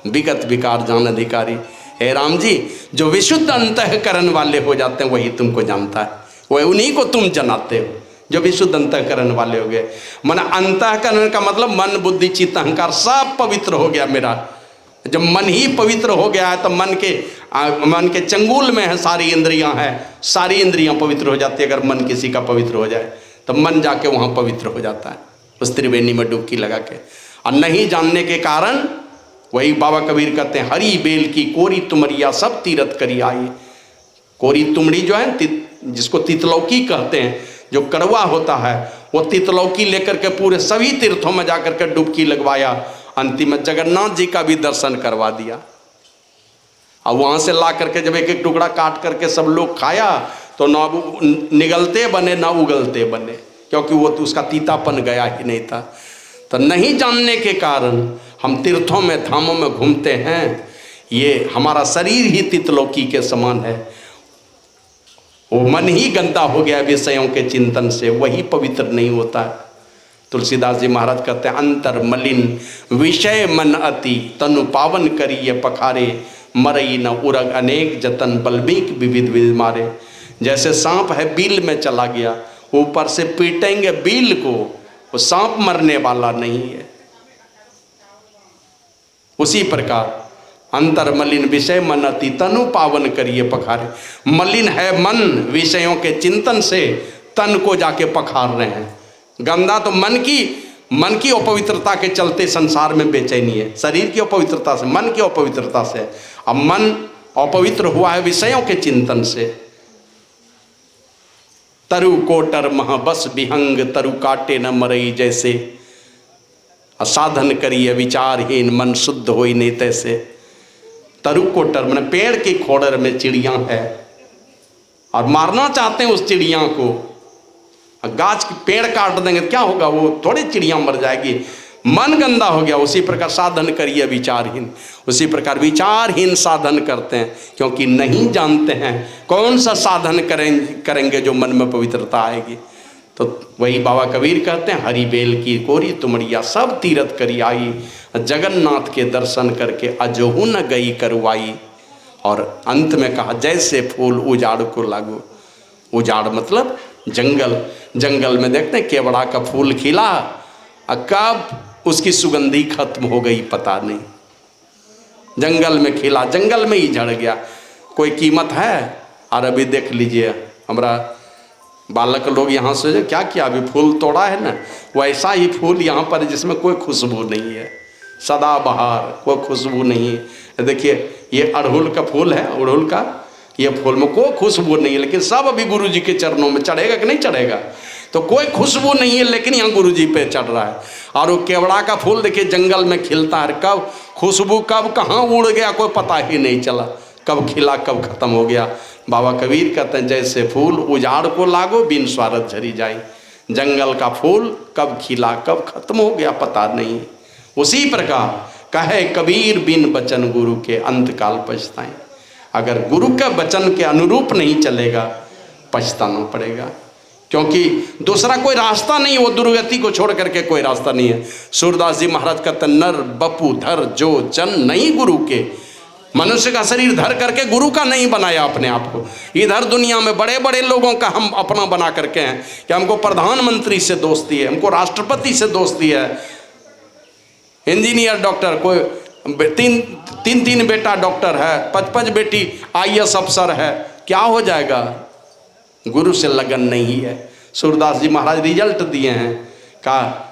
विगत विकार जान अधिकारी। हे राम जी, जो विशुद्ध अंतःकरण वाले हो जाते हैं वही तुमको जानता है, वह उन्हीं को तुम जनाते हो जो विशुद्ध अंतःकरण वाले हो गए। मन अंतःकरण का मतलब मन बुद्धि चित्त अहंकार सब पवित्र हो गया मेरा। जब मन ही पवित्र हो गया है तो मन के चंगुल में है सारी इंद्रियां हैं, सारी इंद्रियां पवित्र हो जाती है। अगर मन किसी का पवित्र हो जाए तो मन जाके वहाँ पवित्र हो जाता है उस त्रिवेणी में डुबकी लगा के। और नहीं जानने के कारण वही बाबा कबीर कहते हैं हरी बेल की कोरी तुमरिया सब तीरथ करी आई। कोरी तुमड़ी जो है जिसको तितलौकी कहते हैं, जो कड़वा होता है, वो तितलौकी लेकर के पूरे सभी तीर्थों में जाकर के डुबकी लगवाया। अंतिम में जगन्नाथ जी का भी दर्शन करवा दिया। और वहाँ से ला करके जब एक एक टुकड़ा काट करके सब लोग खाया तो ना निगलते बने ना उगलते बने, क्योंकि वो तो उसका तीतापन गया ही नहीं था। तो नहीं जानने के कारण हम तीर्थों में धामों में घूमते हैं, ये हमारा शरीर ही तितलौकी के समान है। वो मन ही गंदा हो गया विषयों के चिंतन से, वही पवित्र नहीं होता है। तुलसीदास जी महाराज कहते हैं अंतर मलिन विषय मन अति तनु पावन करिए पखारे मरई न उरग अनेक जतन बल्मीक विविध विध मारे। जैसे सांप है बिल में चला गया, ऊपर से पीटेंगे बिल को, वो सांप मरने वाला नहीं है। उसी प्रकार अंतर मलिन विषय मन अति तनु पावन करिए पखारे। मलिन है मन विषयों के चिंतन से, तन को जाके पखार रहे हैं। गंदा तो मन की अपवित्रता के चलते संसार में बेचैनी है, शरीर की अपवित्रता से, मन की अपवित्रता से। अब मन अपवित्र हुआ है विषयों के चिंतन से। तरु कोटर मह बस विहंग तरु काटे न मरई जैसे, असाधन करिए विचारहीन मन शुद्ध होई नहीं तैसे। तरु कोटर मैंने पेड़ के खोड़र में चिड़िया है और मारना चाहते हैं उस चिड़िया को। गाछ की पेड़ काट देंगे क्या होगा, वो थोड़ी चिड़िया मर जाएगी। मन गंदा हो गया। उसी प्रकार साधन करिए विचारहीन, उसी प्रकार विचारहीन साधन करते हैं, क्योंकि नहीं जानते हैं कौन सा साधन करेंगे जो मन में पवित्रता आएगी। तो वही बाबा कबीर कहते हैं, हरि बेल की कोरी तुमड़िया सब तीरथ करी आई, जगन्नाथ के दर्शन करके अजहू न गई करवाई। और अंत में कहा, जैसे फूल उजाड़ को लागू। उजाड़ मतलब जंगल, जंगल में देखते हैं केवड़ा का फूल खिला, कब उसकी सुगंधी खत्म हो गई पता नहीं। जंगल में खिला, जंगल में ही झड़ गया, कोई कीमत है। और अभी देख लीजिए हमारा बालक लोग यहाँ से क्या किया, अभी फूल तोड़ा है ना, वैसा ही फूल यहाँ पर जिसमें कोई खुशबू नहीं है, सदाबहार, कोई खुशबू नहीं है। देखिए ये अड़हुल का फूल है, अड़हुल का ये फूल में कोई खुशबू नहीं है, लेकिन सब अभी गुरु जी के चरणों में चढ़ेगा कि नहीं चढ़ेगा। तो कोई खुशबू नहीं है, लेकिन यहाँ गुरु जी पे चढ़ रहा है। और वो केवड़ा का फूल देखिए जंगल में खिलता है, कब खुशबू कब कहाँ उड़ गया कोई पता ही नहीं चला, कब खिला कब खत्म हो गया। बाबा कबीर कहते हैं, जैसे फूल उजाड़ को लागो बिन स्वार्थ झरी जाए। जंगल का फूल कब खिला कब खत्म हो गया पता नहीं। उसी प्रकार कहे कबीर बिन बचन गुरु के अंत काल पछताएं। अगर गुरु के वचन के अनुरूप नहीं चलेगा पछताना पड़ेगा, क्योंकि दूसरा कोई रास्ता नहीं, वो दुर्गति को छोड़ करके कोई रास्ता नहीं है। सूरदास जी महाराज कहते, नर बपू धर जो जन नहीं गुरु के। मनुष्य का शरीर धर करके गुरु का नहीं बनाया अपने आप को। इधर दुनिया में बड़े बड़े लोगों का हम अपना बना करके हैं कि हमको प्रधानमंत्री से दोस्ती है, हमको राष्ट्रपति से दोस्ती है, इंजीनियर डॉक्टर, कोई तीन बेटा डॉक्टर है, 5 बेटी IAS अफसर है, क्या हो जाएगा। गुरु से लगन नहीं है। सूरदास जी महाराज रिजल्ट दिए हैं, कहा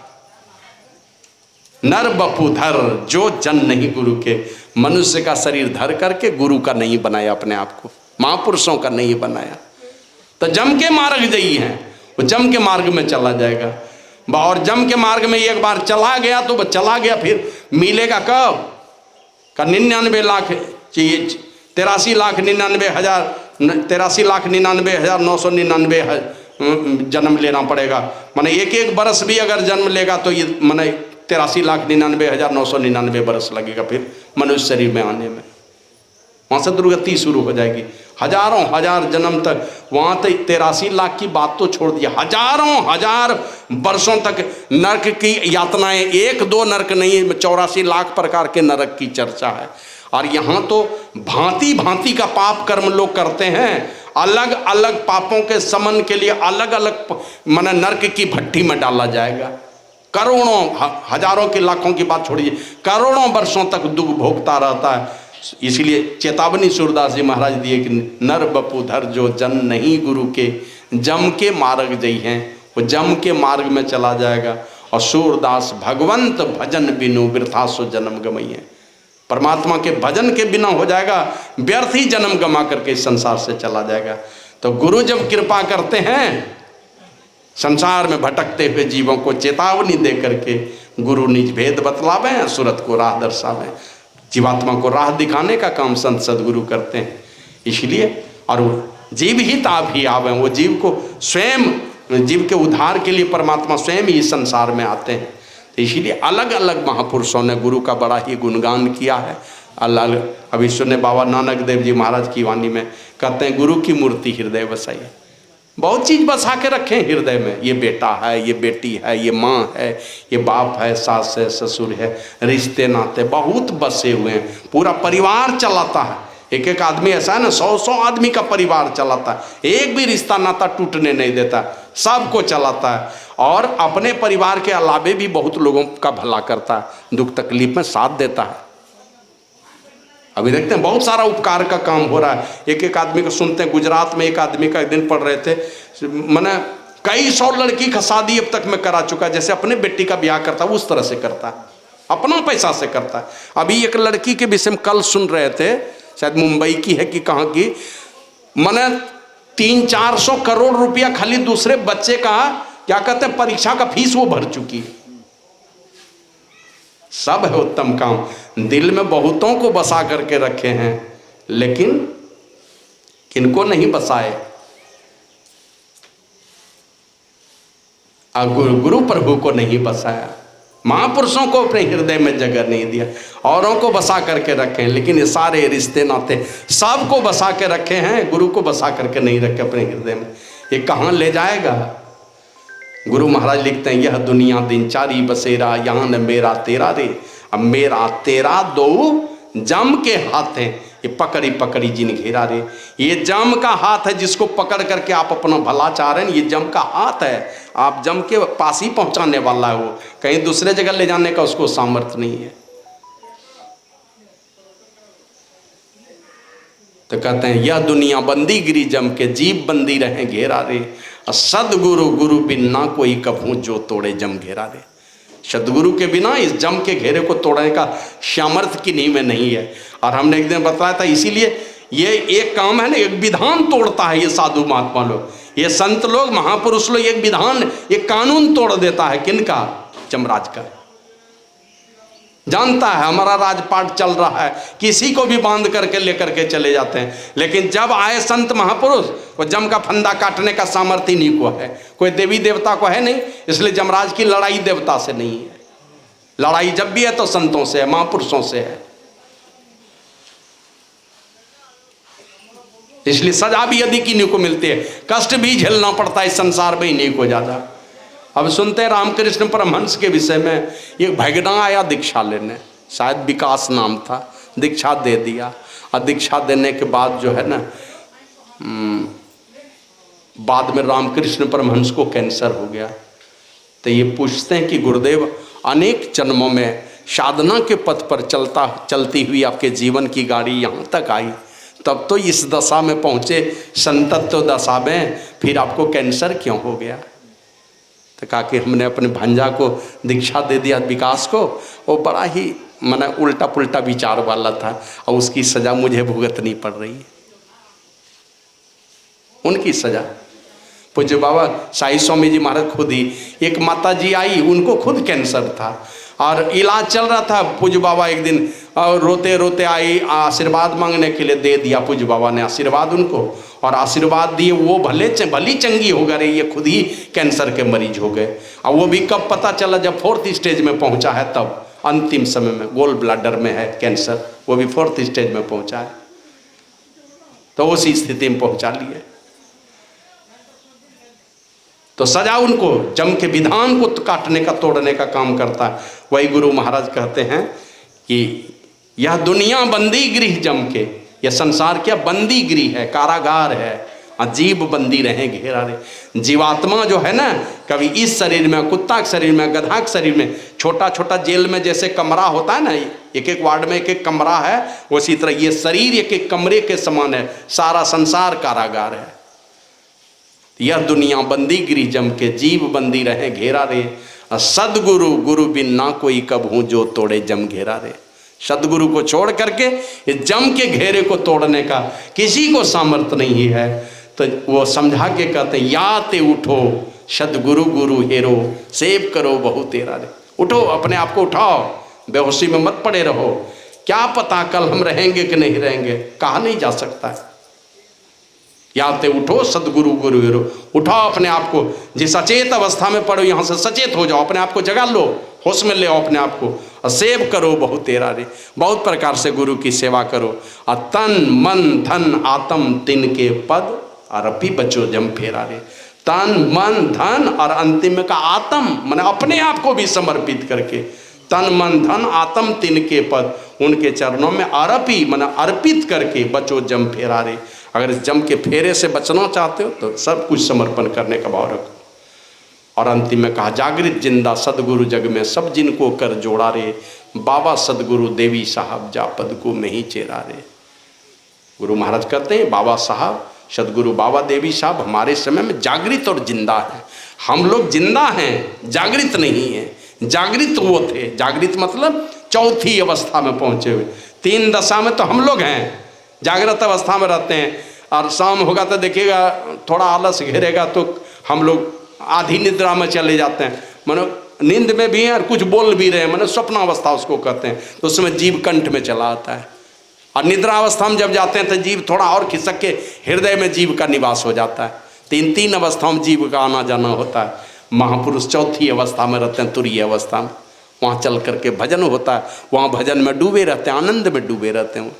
नर बपू धर जो जन नहीं गुरु के। मनुष्य का शरीर धर करके गुरु का नहीं बनाया अपने आप को, महापुरुषों का नहीं बनाया। तो जम के मार्ग जई हैं, वो जम के मार्ग में चला जाएगा। और जम के मार्ग में एक बार चला गया तो चला गया, फिर मिलेगा कब का 99 लाख चाहिए, 83,99,999 जन्म लेना पड़ेगा। माने एक बरस भी अगर जन्म लेगा तो ये माने 83,99,999 बरस लगेगा फिर मनुष्य शरीर में आने में। वहाँ से दुर्गति शुरू हो जाएगी। हजारों हजार जन्म तक, वहाँ तक 83 लाख की बात तो छोड़ दिया, हजारों हजार वर्षों तक नरक की यातनाएं, 1-2 नरक नहीं, 84 लाख प्रकार के नरक की चर्चा है। और यहाँ तो भांति भांति का पाप कर्म लोग करते हैं, अलग अलग पापों के समन के लिए अलग अलग माने नरक की भट्टी में डाला जाएगा। करोड़ों हजारों के लाखों की बात छोड़िए, करोड़ों वर्षों तक दुख भोगता रहता है। इसलिए चेतावनी सूरदास जी महाराज दिए कि नर बपू धर जो जन नहीं गुरु के, जम के मार्ग जई हैं, वो जम के मार्ग में चला जाएगा। और सूरदास भगवंत भजन बिनु वृथा सो जन्म गमइए। परमात्मा के भजन के बिना हो जाएगा, व्यर्थ ही जन्म गमा करके इस संसार से चला जाएगा। तो गुरु जब कृपा करते हैं, संसार में भटकते हुए जीवों को चेतावनी दे करके गुरु निज भेद बतलावें, सूरत को राह दर्शावें, जीवात्मा को राह दिखाने का काम संत सदगुरु करते हैं। इसलिए और जीव ही ताप ही आवे, वो जीव को स्वयं, जीव के उद्धार के लिए परमात्मा स्वयं ही संसार में आते हैं। तो इसलिए अलग अलग महापुरुषों ने गुरु का बड़ा ही गुणगान किया है। अलग अभी सुने बाबा नानक देव जी महाराज की वाणी में कहते हैं, गुरु की मूर्ति हृदय बसाइए। बहुत चीज़ बसा के रखें हृदय में, ये बेटा है, ये बेटी है, ये माँ है, ये बाप है, सास है, ससुर है, रिश्ते नाते बहुत बसे हुए हैं। पूरा परिवार चलाता है, एक आदमी ऐसा है ना, 100 आदमी का परिवार चलाता है, एक भी रिश्ता नाता टूटने नहीं देता, सबको चलाता है। और अपने परिवार के अलावे भी बहुत लोगों का भला करता है, दुख तकलीफ में साथ देता है। अभी देखते हैं बहुत सारा उपकार का काम हो रहा है। एक आदमी को सुनते हैं, गुजरात में एक आदमी का एक दिन पढ़ रहे थे, मैंने कई 100 लड़की का शादी अब तक में करा चुका, जैसे अपने बेटी का ब्याह करता है उस तरह से करता है, अपना पैसा से करता है। अभी एक लड़की के विषय में कल सुन रहे थे, शायद मुंबई की है कि कहाँ की, मैंने 300-400 करोड़ रुपया खाली दूसरे बच्चे का क्या कहते हैं परीक्षा का फीस वो भर चुकी है। सब है उत्तम काम, दिल में बहुतों को बसा करके रखे हैं, लेकिन किनको नहीं बसाए। गुरु प्रभु को नहीं बसाया, महापुरुषों को अपने हृदय में जगह नहीं दिया, औरों को बसा करके रखे हैं, लेकिन ये सारे रिश्ते नाते सबको बसा के रखे हैं, गुरु को बसा करके नहीं रखे अपने हृदय में। ये कहाँ ले जाएगा? गुरु महाराज लिखते हैं, यह दुनिया दिनचारी बसेरा, यहाँ न मेरा तेरा रे, अब मेरा तेरा दो जम के हाथ हैं, ये पकड़ी पकड़ी जिन घेरा रे। ये जम का हाथ है, जिसको पकड़ करके आप अपना भला चाह रहे हैं, ये जम का हाथ है, आप जम के पास ही पहुंचाने वाला है, वो कहीं दूसरे जगह ले जाने का उसको सामर्थ्य नहीं है। तो कहते हैं, यह दुनिया बंदी गिरी जम के, जीव बंदी रहे घेरा रे, सदगुरु गुरु बिन ना कोई कभू जो तोड़े जम घेरा रे। सदगुरु के बिना इस जम के घेरे को तोड़ने का सामर्थ्य किन्हीं में नहीं है। और हमने एक दिन बताया था, इसीलिए ये एक काम है ना, एक विधान तोड़ता है ये साधु महात्मा लोग, ये संत लोग, महापुरुष लोग, एक विधान, एक कानून तोड़ देता है। किनका? जमराज का। जानता है हमारा राजपाट चल रहा है, किसी को भी बांध करके लेकर के चले जाते हैं, लेकिन जब आए संत महापुरुष, वो जम का फंदा काटने का सामर्थ्य नहीं को है, कोई देवी देवता को है नहीं। इसलिए जमराज की लड़ाई देवता से नहीं है, लड़ाई जब भी है तो संतों से है, महापुरुषों से है। इसलिए सजा भी यदि किन्हीं को मिलती है, कष्ट भी झेलना पड़ता है इस संसार में इन्हीं को ज्यादा। अब सुनते हैं रामकृष्ण परमहंस के विषय में, एक भगना आया दीक्षा लेने, शायद विकास नाम था, दीक्षा दे दिया। और दीक्षा देने के बाद जो है ना, बाद में रामकृष्ण परमहंस को कैंसर हो गया। तो ये पूछते हैं कि गुरुदेव, अनेक जन्मों में साधना के पथ पर चलती हुई आपके जीवन की गाड़ी यहाँ तक आई, तब तो इस दशा में पहुँचे, संतत्व दशा में, फिर आपको कैंसर क्यों हो गया? तो कहा कि हमने अपने भांजा को दीक्षा दे दिया विकास को, वो बड़ा ही माना उल्टा पुल्टा विचार वाला था, और उसकी सजा मुझे भुगतनी पड़ रही है। उनकी सजा पूज्य बाबा साई स्वामी जी महाराज खुद ही, एक माता जी आई, उनको खुद कैंसर था और इलाज चल रहा था। पूज्य बाबा एक दिन और रोते रोते आई, आशीर्वाद मांगने के लिए दे दिया। पूज्य बाबा ने आशीर्वाद उनको, और आशीर्वाद दिए, वो भली चंगी हो गए, ये खुद ही कैंसर के मरीज हो गए। और वो भी कब पता चला? जब 4th स्टेज में पहुंचा है, तब अंतिम समय में गोल ब्लैडर में है कैंसर, वो भी 4th स्टेज में पहुंचा है, तो उसी स्थिति में पहुंचा लिए। तो सजा उनको जम के विधान को काटने का, तोड़ने का काम करता है। वही गुरु महाराज कहते हैं कि यह दुनिया बंदी गृह जम के, यह संसार क्या बंदी गृह है, कारागार है, अजीब बंदी रहे घेरा रे। जीवात्मा जो है ना, कभी इस शरीर में, कुत्ता के शरीर में, गधा के शरीर में, छोटा छोटा जेल में जैसे कमरा होता है ना, एक एक वार्ड में एक एक कमरा है, उसी तरह ये शरीर एक एक कमरे के समान है, सारा संसार कारागार है। यह दुनिया बंदी गृह जम के, जीव बंदी रहे घेरा रे, सदगुरु गुरु बिन ना कोई कबहू जो तोड़े जम घेरा रे। सदगुरु को छोड़ करके इस जम के घेरे को तोड़ने का किसी को सामर्थ्य नहीं है। तो वो समझा के कहते हैं, या ते उठो सदगुरु गुरु हेरो, सेव करो बहु तेरा रे। उठो, अपने आप को उठाओ, बेहोशी में मत पड़े रहो। क्या पता कल हम रहेंगे कि नहीं रहेंगे, कहा नहीं जा सकता है। या ते उठो सदगुरु गुरु हेरो, उठाओ अपने आप को, जिस अचेत अवस्था में पड़ो यहाँ से सचेत हो जाओ, अपने आप को जगा लो, होश में ले आओ अपने आप को, और सेव करो बहु तेरा रे। बहुत प्रकार से गुरु की सेवा करो, और तन मन धन आत्म तिन के पद अरपी बचो जम फेरा रे। तन मन धन और अंतिम का आत्म, मैंने अपने आप को भी समर्पित करके, तन मन धन आत्म तिन के पद, उनके चरणों में अरपी मैंने अर्पित करके बचो जम फेरा रे। अगर इस जम के फेरे से बचना चाहते हो तो सब कुछ समर्पण करने का भाव रखो। और अंतिम में कहा, जागृत जिंदा सदगुरु जग में सब जिनको कर जोड़ा रे, बाबा सदगुरु देवी साहब जा पद को में ही चेरा रे। गुरु महाराज कहते हैं, बाबा साहब सदगुरु बाबा देवी साहब हमारे समय में जागृत और जिंदा है। हम लोग जिंदा हैं, जागृत नहीं है। जागृत वो थे, जागृत मतलब चौथी अवस्था में पहुंचे हुए। 3 दशा में तो हम लोग हैं, जागृत अवस्था में रहते हैं, और शाम होगा तो देखिएगा थोड़ा आलस घेरेगा तो हम लोग आधी निद्रा में चले जाते हैं, मानो नींद में भी हैं और कुछ बोल भी रहे हैं, मानो स्वप्न अवस्था उसको कहते हैं। तो उसमें जीव कंठ में चला आता है, और निद्रा अवस्था में जब जाते हैं तो जीव थोड़ा और खिसक के हृदय में जीव का निवास हो जाता है। 3 अवस्थाओं में जीव का आना जाना होता है। महापुरुष चौथी अवस्था में रहते हैं, तुरीय अवस्था में, वहाँ चल करके भजन होता है, वहाँ भजन में डूबे रहते हैं, आनंद में डूबे रहते हैं।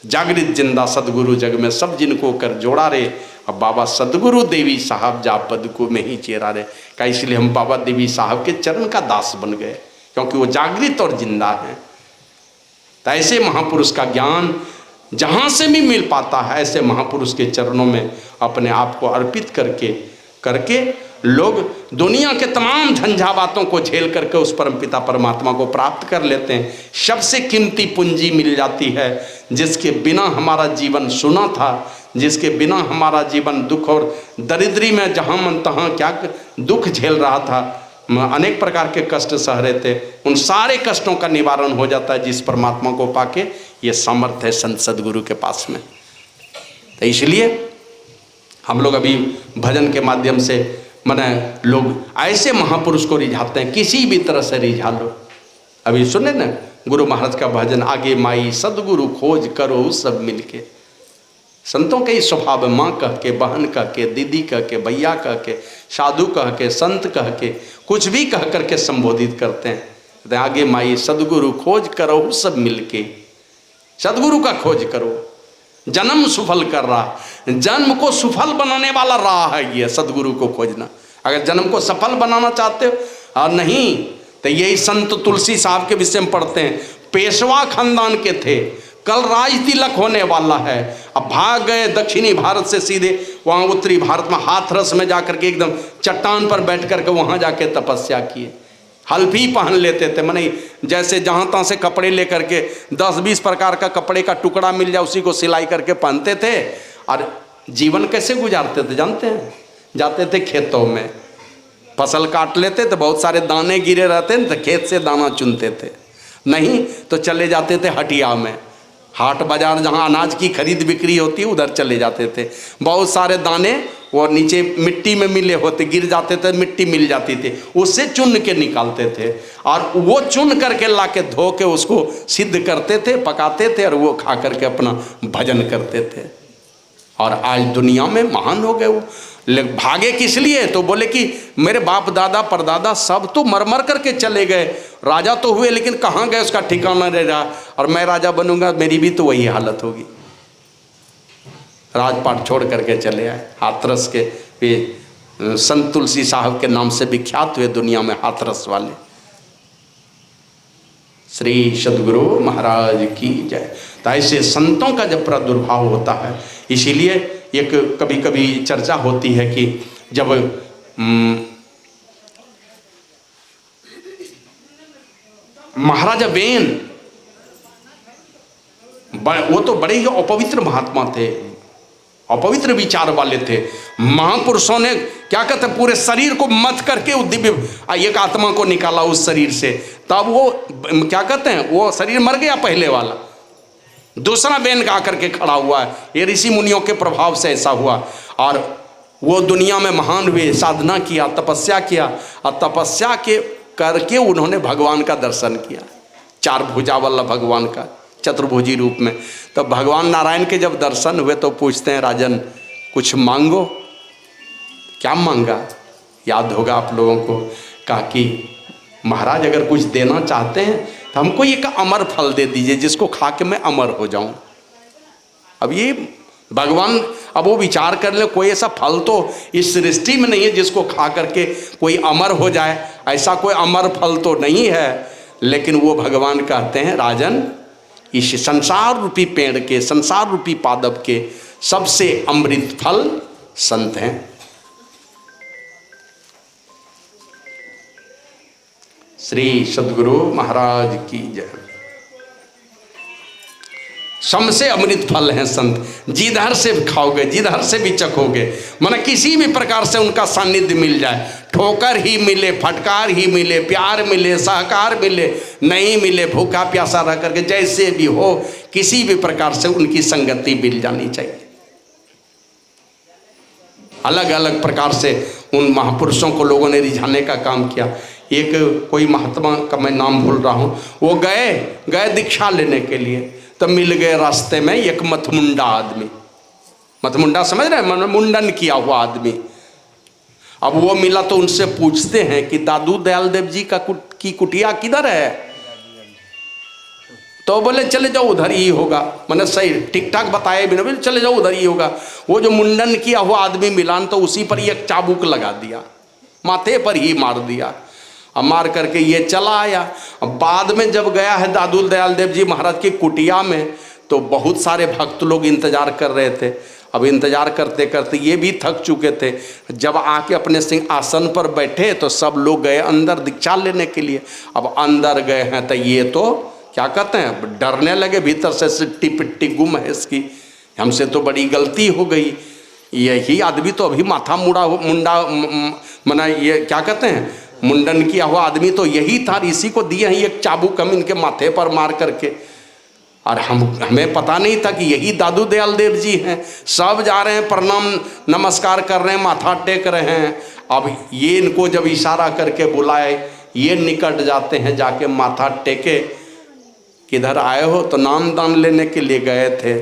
जागृत जिंदा सदगुरु जग में सब जिनको कर जोड़ा रे, अब बाबा सदगुरु देवी साहब जा पद को में ही चेरा रे का। इसलिए हम बाबा देवी साहब के चरण का दास बन गए, क्योंकि वो जागृत और जिंदा हैं। तो ऐसे महापुरुष का ज्ञान जहाँ से भी मिल पाता है, ऐसे महापुरुष के चरणों में अपने आप को अर्पित करके लोग दुनिया के तमाम झंझावातों को झेल करके उस परमपिता परमात्मा को प्राप्त कर लेते हैं। सबसे कीमती पूंजी मिल जाती है, जिसके बिना हमारा जीवन सुना था, जिसके बिना हमारा जीवन दुख और दरिद्री में जहाँ मन तहाँ क्या दुख झेल रहा था, अनेक प्रकार के कष्ट सह रहे थे, उन सारे कष्टों का निवारण हो जाता है जिस परमात्मा को पाके। ये सामर्थ्य है संत सदगुरु के पास में। तो इसलिए हम लोग अभी भजन के माध्यम से माने लोग ऐसे महापुरुष को रिझाते हैं, किसी भी तरह से रिझा लो। अभी सुने ना गुरु महाराज का भजन, आगे माई सदगुरु खोज करो सब मिलके। संतों के ही स्वभाव, माँ कह के, बहन कह के, दीदी कह के, भैया कह के, साधु कह के, संत कह के, कुछ भी कह करके संबोधित करते हैं। आगे माई सदगुरु खोज करो सब मिलके, सदगुरु का खोज करो। जन्म सफल कर रहा, जन्म को सफल बनाने वाला राह है ये सदगुरु को खोजना। अगर जन्म को सफल बनाना चाहते हो और नहीं तो यही संत तुलसी साहब के विषय में पढ़ते हैं। पेशवा खानदान के थे, कल राज तिलक होने वाला है, अब भाग गए दक्षिणी भारत से सीधे वहाँ उत्तरी भारत में हाथरस में जाकर के एकदम चट्टान पर बैठ करके वहाँ जाके तपस्या किए। हल्फी पहन लेते थे, माने जैसे जहाँ तहाँ से कपड़े लेकर के 10-20 प्रकार का कपड़े का टुकड़ा मिल जाए उसी को सिलाई करके पहनते थे। और जीवन कैसे गुजारते थे जानते हैं? जाते थे खेतों में, फसल काट लेते थे, बहुत सारे दाने गिरे रहते हैं तो खेत से दाना चुनते थे, नहीं तो चले जाते थे हटिया में, हाट बाजार जहाँ अनाज की खरीद बिक्री होती है उधर चले जाते थे। बहुत सारे दाने वो नीचे मिट्टी में मिले होते, गिर जाते थे, मिट्टी मिल जाती थी, उससे चुन के निकालते थे और वो चुन करके ला के धो के उसको सिद्ध करते थे, पकाते थे और वो खा करके अपना भजन करते थे। और आज दुनिया में महान हो गए वो। भागे किस लिए? तो बोले कि मेरे बाप दादा परदादा सब तो मर मर करके चले गए, राजा तो हुए लेकिन कहाँ गए उसका ठिकाना नहीं रहा, और मैं राजा बनूंगा मेरी भी तो वही हालत होगी। राजपाट छोड़ करके चले आए। हाथरस के वे संत तुलसी साहब के नाम से विख्यात हुए दुनिया में, हाथरस वाले। श्री सदगुरु महाराज की जय। तो ऐसे संतों का जब प्रादुर्भाव होता है, इसीलिए एक कभी कभी चर्चा होती है कि जब महाराजा बेन, वो तो बड़े ही अपवित्र महात्मा थे, अपवित्र विचार वाले थे। महापुरुषों ने क्या कहते हैं, पूरे शरीर को मत करके वो दिव्य एक आत्मा को निकाला उस शरीर से, तब वो क्या कहते हैं, वो शरीर मर गया पहले वाला, दूसरा बेन गा करके खड़ा हुआ है। ये ऋषि मुनियों के प्रभाव से ऐसा हुआ। और वो दुनिया में महान हुए, साधना किया, तपस्या किया, और तपस्या के करके उन्होंने भगवान का दर्शन किया, चार भुजा वाला भगवान का चतुर्भुजी रूप में। तो भगवान नारायण के जब दर्शन हुए तो पूछते हैं, राजन कुछ मांगो। क्या मांगा याद होगा आप लोगों को? कहा कि महाराज अगर कुछ देना चाहते हैं तो हमको एक अमर फल दे दीजिए जिसको खा के मैं अमर हो जाऊं। अब ये भगवान, अब वो विचार कर ले, कोई ऐसा फल तो इस सृष्टि में नहीं है जिसको खा करके कोई अमर हो जाए, ऐसा कोई अमर फल तो नहीं है। लेकिन वो भगवान कहते हैं, राजन इस संसार रूपी पेड़ के, संसार रूपी पादप के सबसे अमृत फल संत हैं। श्री सदगुरु महाराज की जय। सबसे अमृत फल हैं संत, जिधर से खाओगे, जिधर से भी चखोगे, माना किसी भी प्रकार से उनका सानिध्य मिल जाए, ठोकर ही मिले, फटकार ही मिले, प्यार मिले, सहकार मिले, नहीं मिले, भूखा प्यासा रह करके जैसे भी हो, किसी भी प्रकार से उनकी संगति मिल जानी चाहिए। अलग अलग प्रकार से उन महापुरुषों को लोगों ने रिझाने का काम किया। एक कोई महात्मा का मैं नाम भूल रहा हूँ, वो गए दीक्षा लेने के लिए, तो मिल गए रास्ते में एक मतमुंडा आदमी। मतमुंडा समझ रहे हैं, मुंडन किया हुआ आदमी। अब वो मिला तो उनसे पूछते हैं कि दादू दयाल देव जी की कुटिया किधर है? तो बोले चले जाओ उधर ही होगा। मैंने सही ठीक ठाक बताए भी ना, बोले चले जाओ उधर ही होगा। वो जो मुंडन किया हुआ आदमी मिलान तो उसी पर ही एक चाबुक लगा दिया, माथे पर ही मार दिया। अब मार करके ये चला आया। अब बाद में जब गया है दादू दयाल देव जी महाराज की कुटिया में, तो बहुत सारे भक्त लोग इंतजार कर रहे थे। अब इंतजार करते करते ये भी थक चुके थे। जब आके अपने सिंहासन पर बैठे तो सब लोग गए अंदर दीक्षा लेने के लिए। अब अंदर गए हैं तो ये तो क्या कहते हैं, डरने लगे भीतर से, सिट्टी पिट्टी गुम है इसकी, हमसे तो बड़ी गलती हो गई। यही आदमी तो अभी माथा मुंडा मना ये क्या कहते हैं मुंडन किया हुआ आदमी तो यही था, इसी को दिए हैं एक चाबुक हम इनके माथे पर मार करके। और हमें पता नहीं था कि यही दादू दयाल देव जी हैं। सब जा रहे हैं, प्रणाम नमस्कार कर रहे हैं, माथा टेक रहे हैं। अब ये इनको जब इशारा करके बुलाए, ये निकट जाते हैं, जाके माथा टेके, किधर आए हो? तो नाम दान लेने के लिए गए थे।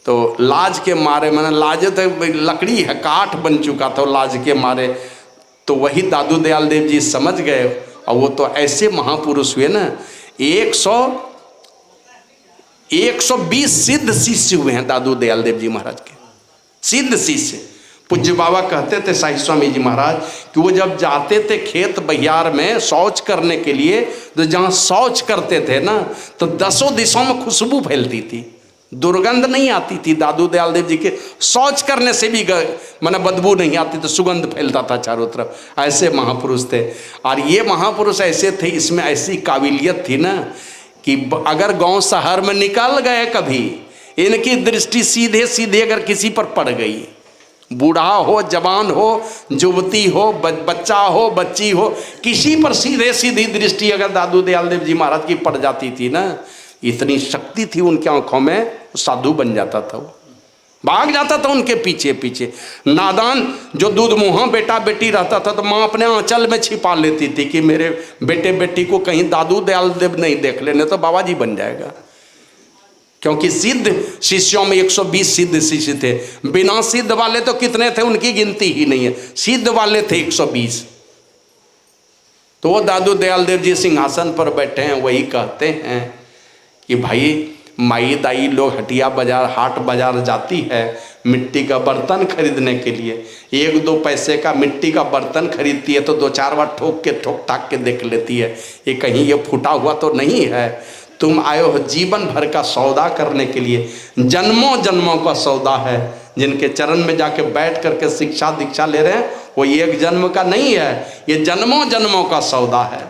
तो लाज के मारे, मैंने लाज तो लकड़ी है, काठ बन चुका था, लाज के मारे तो वही दादू दयाल देव जी समझ गए। और वो तो ऐसे महापुरुष हुए ना, 120 सिद्ध शिष्य हुए हैं दादू दयाल देव जी महाराज के, सिद्ध शिष्य। पूज्य बाबा कहते थे साई स्वामी जी महाराज कि वो जब जाते थे खेत बहियार में शौच करने के लिए, तो जहाँ शौच करते थे ना तो 10 दिशों में खुशबू फैलती थी, दुर्गंध नहीं आती थी। दादू दयाल देव जी के शौच करने से भी माने बदबू नहीं आती, तो सुगंध फैलता था चारों तरफ। ऐसे महापुरुष थे। और ये महापुरुष ऐसे थे, इसमें ऐसी काबिलियत थी ना कि अगर गांव शहर में निकल गए कभी, इनकी दृष्टि सीधे सीधे अगर किसी पर पड़ गई, बूढ़ा हो, जवान हो, युवती हो, बच्चा हो, बच्ची हो, किसी पर सीधे सीधी दृष्टि अगर दादू दयाल देव जी महाराज की पड़ जाती थी ना, इतनी शक्ति थी उनकी आंखों में, साधु बन जाता था, वो भाग जाता था उनके पीछे पीछे। नादान जो दूध मुहा बेटा बेटी रहता था तो माँ अपने आंचल में छिपा लेती थी कि मेरे बेटे बेटी को कहीं दादू दयाल देव नहीं देख लेने तो बाबा जी बन जाएगा। क्योंकि सिद्ध शिष्यों में 120 सिद्ध शिष्य थे, बिना सिद्ध वाले तो कितने थे उनकी गिनती ही नहीं है, सिद्ध वाले थे 120। तो वो दादू दयाल देव जी सिंहासन पर बैठे हैं, वही कहते हैं कि भाई माई दाई लोग हटिया बाजार हाट बाजार जाती है मिट्टी का बर्तन खरीदने के लिए, 1-2 पैसे का मिट्टी का बर्तन खरीदती है तो 2-4 बार ठोक ठाक के देख लेती है ये कहीं ये फूटा हुआ तो नहीं है। तुम आए हो जीवन भर का सौदा करने के लिए, जन्मों जन्मों का सौदा है। जिनके चरण में जाके बैठ करके शिक्षा दीक्षा ले रहे हैं वो एक जन्म का नहीं है, ये जन्मों जन्मों का सौदा है,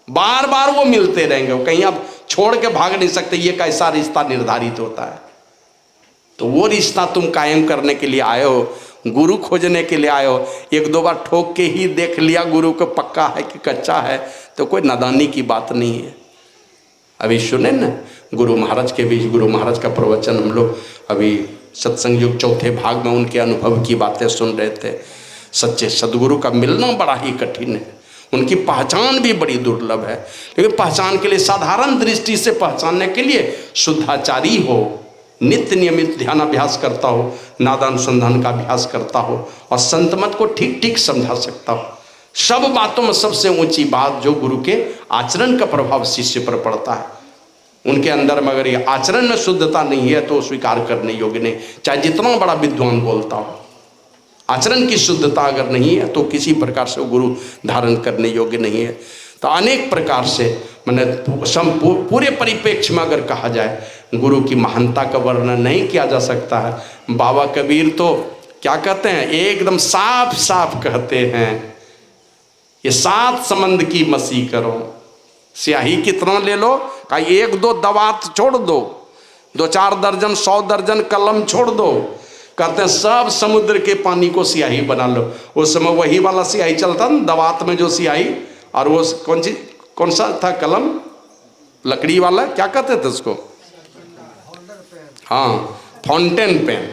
बार बार वो मिलते रहेंगे, वो कहीं अब छोड़ के भाग नहीं सकते। ये कैसा रिश्ता निर्धारित होता है, तो वो रिश्ता तुम कायम करने के लिए आए हो, गुरु खोजने के लिए आए हो। 1-2 बार ठोक के ही देख लिया गुरु को पक्का है कि कच्चा है तो कोई नादानी की बात नहीं है। अभी सुने ना गुरु महाराज के बीच, गुरु महाराज का प्रवचन हम लोग अभी सत्संग युग 4थे भाग में उनके अनुभव की बातें सुन रहे थे। सच्चे सदगुरु का मिलना बड़ा ही कठिन है, उनकी पहचान भी बड़ी दुर्लभ है। लेकिन पहचान के लिए, साधारण दृष्टि से पहचानने के लिए शुद्धाचारी हो, नित्य नियमित ध्यानाभ्यास करता हो, नादानुसंधान का अभ्यास करता हो और संत मत को ठीक ठीक समझा सकता हो। सब बातों में सबसे ऊंची बात जो गुरु के आचरण का प्रभाव शिष्य पर पड़ता है, उनके अंदर में अगर ये आचरण में शुद्धता नहीं है तो स्वीकार करने योग्य नहीं, चाहे जितना बड़ा विद्वान बोलता हो। आचरण की शुद्धता अगर नहीं है तो किसी प्रकार से गुरु धारण करने योग्य नहीं है। तो अनेक प्रकार से मैंने पूरे परिप्रेक्ष्य में अगर कहा जाए गुरु की महानता का वर्णन नहीं किया जा सकता है। बाबा कबीर तो क्या कहते हैं, एकदम साफ साफ कहते हैं, ये 7 समंद की मसी करो, स्याही कितना ले लो, का 1-2 दवात छोड़ दो, 2-4 दर्जन 100 दर्जन कलम छोड़ दो, कहते हैं सब समुद्र के पानी को स्याही बना लो। उस समय वही वाला स्याही चलता ना, दवात में जो स्याही, और वो कौन सा था कलम, लकड़ी वाला, क्या कहते थे उसको, हाँ फाउंटेन पेन,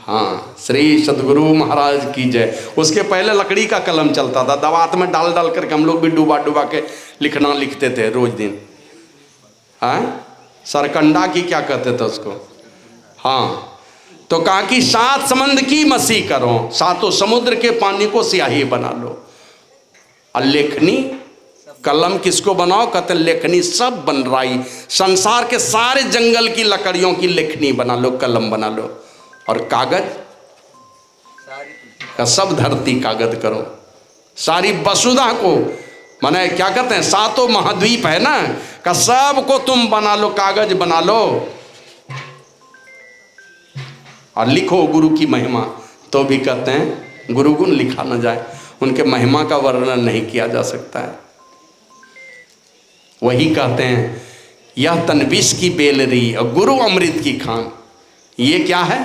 हाँ श्री सदगुरु महाराज की जय। उसके पहले लकड़ी का कलम चलता था, दवात में डाल डाल करके हम लोग भी डुबा डुबा के लिखना लिखते थे रोज दिन। हाँ सरकंडा की क्या कहते थे उसको, हाँ तो कहा कि 7 समंद की मसी करो, 7 समुद्र के पानी को स्याही बना लो। और लेखनी कलम किसको बनाओ? कहते लेखनी सब बन रही, संसार के सारे जंगल की लकड़ियों की लेखनी बना लो, कलम बना लो। और कागज का सब धरती कागज करो, सारी वसुधा को, माने क्या कहते हैं 7 महाद्वीप है ना, का सबको तुम बना लो, कागज बना लो और लिखो गुरु की महिमा। तो भी कहते हैं गुरु गुण लिखा न जाए, उनके महिमा का वर्णन नहीं किया जा सकता है। वही कहते हैं यह तन विष की बेलरी और गुरु अमृत की खान। ये क्या है?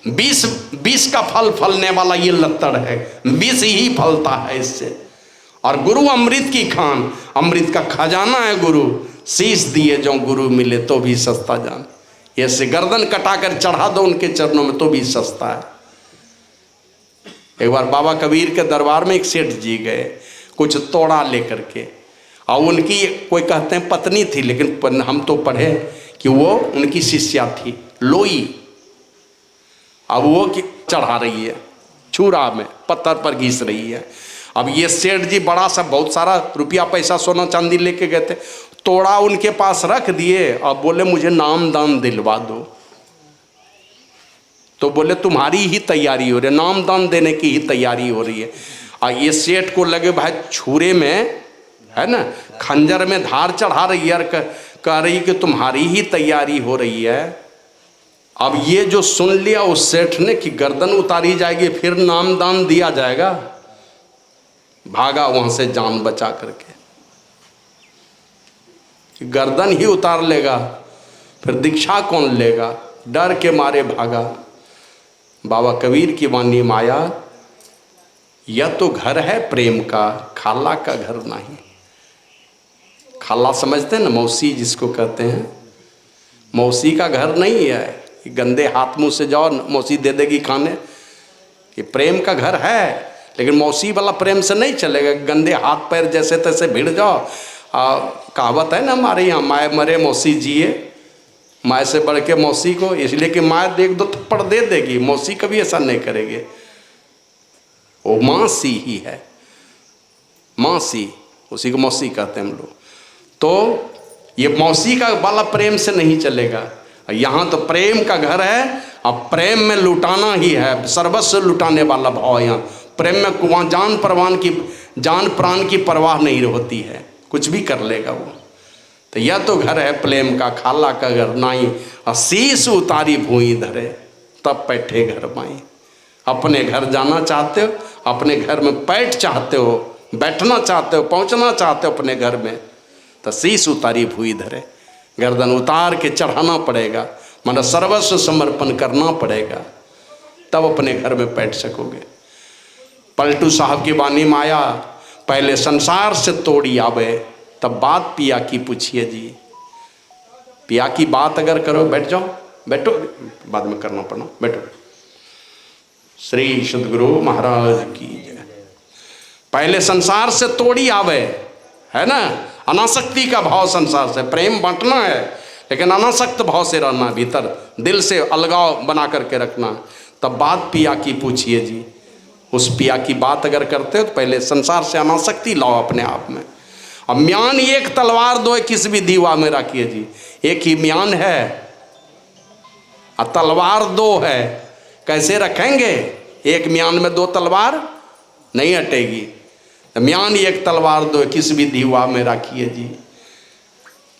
विष का फल फलने वाला ये लत्तड़ है, विष ही फलता है इससे। और गुरु अमृत की खान, अमृत का खजाना है गुरु। शीश दिए जो गुरु मिले तो भी सस्ता जान, ऐसे गर्दन कटाकर चढ़ा दो उनके चरणों में तो भी सस्ता है। एक बार बाबा कबीर के दरबार में एक सेठ जी गए कुछ तोड़ा लेकर के, और उनकी कोई कहते हैं पत्नी थी, लेकिन हम तो पढ़े कि वो उनकी शिष्या थी लोई। अब वो चढ़ा रही है छुरा में, पत्थर पर घिस रही है। अब ये सेठ जी बड़ा सा बहुत सारा रुपया पैसा सोना चांदी लेके गए थे, तोड़ा उनके पास रख दिए और बोले मुझे नाम दान दिलवा दो। तो बोले तुम्हारी ही तैयारी हो रही है, नाम दान देने की ही तैयारी हो रही है। और ये सेठ को लगे भाई छुरे में है ना खंजर में धार चढ़ा रही है, कह रही कि तुम्हारी ही तैयारी हो रही है। अब ये जो सुन लिया उस सेठ ने कि गर्दन उतारी जाएगी फिर नाम दान दिया जाएगा, भागा वहां से जान बचा करके। कि गर्दन ही उतार लेगा फिर दीक्षा कौन लेगा, डर के मारे भागा। बाबा कबीर की वाणी माया, यह तो घर है प्रेम का, खाला का घर नहीं। खाला समझते हैं ना, मौसी जिसको कहते हैं, मौसी का घर नहीं है कि गंदे हाथ मुंह से जाओ मौसी दे देगी खाने। ये प्रेम का घर है, लेकिन मौसी वाला प्रेम से नहीं चलेगा। गंदे हाथ पैर जैसे तैसे भिड़ जाओ। कहावत है ना हमारे यहाँ, माए मरे मौसी जिए, माए से बढ़ के मौसी को, इसलिए कि माए देख दो थप्पड़ दे देगी, मौसी कभी ऐसा नहीं करेगी। वो मासी ही है, मासी, उसी को मौसी कहते हैं हम लोग। तो ये मौसी का वाला प्रेम से नहीं चलेगा। यहाँ तो प्रेम का घर है, अब प्रेम में लुटाना ही है, सर्वस्व लुटाने वाला भाव। यहाँ प्रेम में वहाँ जान प्राण की परवाह नहीं होती है, कुछ भी कर लेगा वो। तो यह तो घर है प्रेम का, खाला का घर नाई, शीश उतारी भूई धरे तब बैठे घर माई। अपने घर जाना चाहते हो, अपने घर में बैठ चाहते हो, बैठना चाहते हो, पहुंचना चाहते हो अपने घर में, तो शीश उतारी भूई धरे, गर्दन उतार के चढ़ाना पड़ेगा, मतलब सर्वस्व समर्पण करना पड़ेगा, तब अपने घर में बैठ सकोगे। पलटू साहब की वाणी माया, पहले संसार से तोड़ी आवे तब बात पिया की पूछिए जी। पिया की बात अगर करो, बैठ जाओ, बैठो, बाद में करना पड़ना, बैठो। श्री सद्गुरु महाराज की जय। पहले संसार से तोड़ी आवे, है ना, अनासक्ति का भाव संसार से, प्रेम बांटना है लेकिन अनासक्त भाव से रहना, भीतर दिल से अलगाव बना करके रखना। तब बात पिया की पूछिए जी। उस पिया की बात अगर करते हो तो पहले संसार से अनासक्ति लाओ अपने आप में। अब म्यान एक तलवार दो किस भी दीवा में रखिए जी, एक ही म्यान है और तलवार दो है, कैसे रखेंगे? एक म्यान में 2 तलवार नहीं हटेगी। म्यान एक तलवार दो किस भी दीवा में रखिए जी।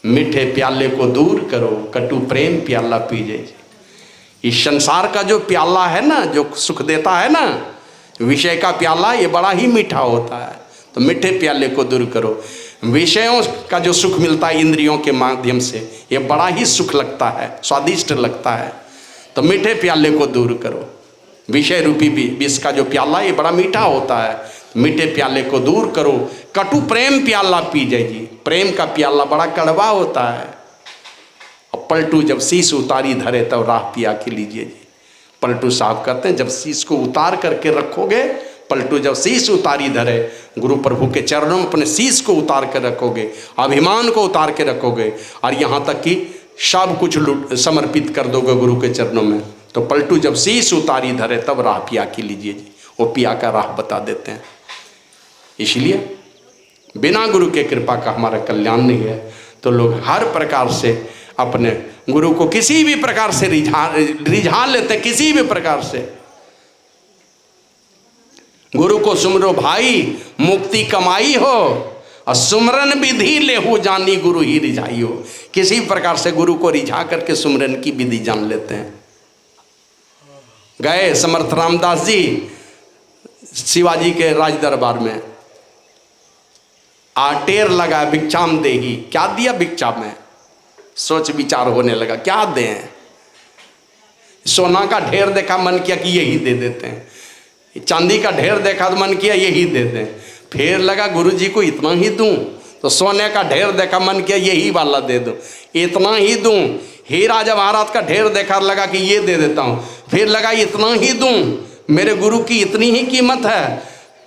मीठे प्याले को दूर करो, कटु प्रेम प्याला पीजिए जी। इस संसार का जो प्याला है ना, जो सुख देता है ना, विषय का प्याला, ये बड़ा ही मीठा होता है। तो मीठे प्याले को दूर करो। विषयों का जो सुख मिलता है इंद्रियों के माध्यम से, ये बड़ा ही सुख लगता है, स्वादिष्ट लगता है। तो मीठे प्याले को दूर करो। विषय रूपी विष का जो प्याला ये बड़ा मीठा होता है, मीठे प्याले को दूर करो, कटु प्रेम प्याला पीजिए जी। प्रेम का प्याला बड़ा कड़वा होता है। और पलटू जब शीश उतारी धरे तब राह पिया के लीजिए जी। पलटू साहब कहते हैं जब शीश को उतार करके रखोगे, पलटू जब शीश उतारी धरे, गुरु प्रभु के चरणों में अपने शीश को उतार कर रखोगे, अभिमान को उतार के रखोगे और यहाँ तक कि सब कुछ समर्पित कर दोगे गुरु के चरणों में, तो पलटू जब शीश उतारी धरे तब राह पिया की लीजिए जी, वो पिया का राह बता देते हैं। इसलिए बिना गुरु के कृपा का हमारा कल्याण नहीं है। तो लोग हर प्रकार से अपने गुरु को किसी भी प्रकार से रिझा लेते हैं, किसी भी प्रकार से। गुरु को सुमरो भाई मुक्ति कमाई हो, और सुमरन विधि लेहु जानी गुरु ही रिझाई हो। किसी प्रकार से गुरु को रिझा करके सुमरन की विधि जान लेते हैं। गए समर्थ रामदास जी शिवाजी के राज दरबार में, आटेर लगा भिक्षाम देही, क्या दिया भिक्षा में? सोच विचार होने लगा क्या दें। सोना का ढेर देखा, मन किया कि यही दे देते हैं। चांदी का ढेर देखा तो मन किया यही दे दें। फिर लगा गुरु जी को इतना ही दूं, तो सोने का ढेर देखा, मन किया यही वाला दे दूं, इतना ही दूं। हीरा जवाहरात का ढेर देखा, लगा कि ये दे देता हूं। फिर लगा इतना ही दूं, मेरे गुरु की इतनी ही कीमत है,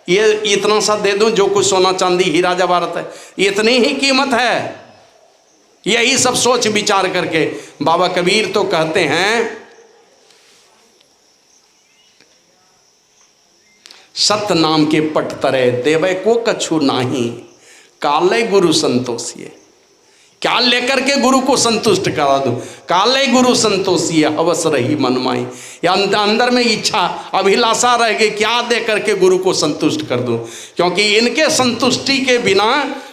ये इतना सा दे दूं, जो कुछ सोना चांदी हीरा जवाहरात है इतनी ही कीमत है। यही सब सोच विचार करके बाबा कबीर तो कहते हैं, सत नाम के पट तरे देवे को कछु नाही, काले गुरु संतोषिए। क्या लेकर के गुरु को संतुष्ट करा दूं? काले गुरु संतोषिए अवस रही मनमाई। या अंदर में इच्छा अभिलाषा रह गई, क्या दे करके गुरु को संतुष्ट कर दूं? क्योंकि इनके संतुष्टि के बिना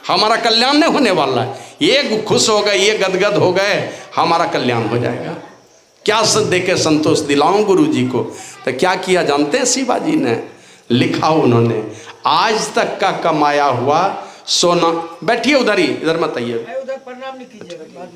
हमारा कल्याण नहीं होने वाला है। ये खुश हो गए, ये गदगद हो गए, हमारा कल्याण हो जाएगा। क्या दे के संतोष दिलाऊं गुरु जी को? तो क्या किया जानते हैं शिवाजी ने? लिखा उन्होंने, आज तक का कमाया हुआ सोना। बैठिए उधर ही, इधर मत आइए, उधर प्रणाम नहीं कीजिएगा, बाद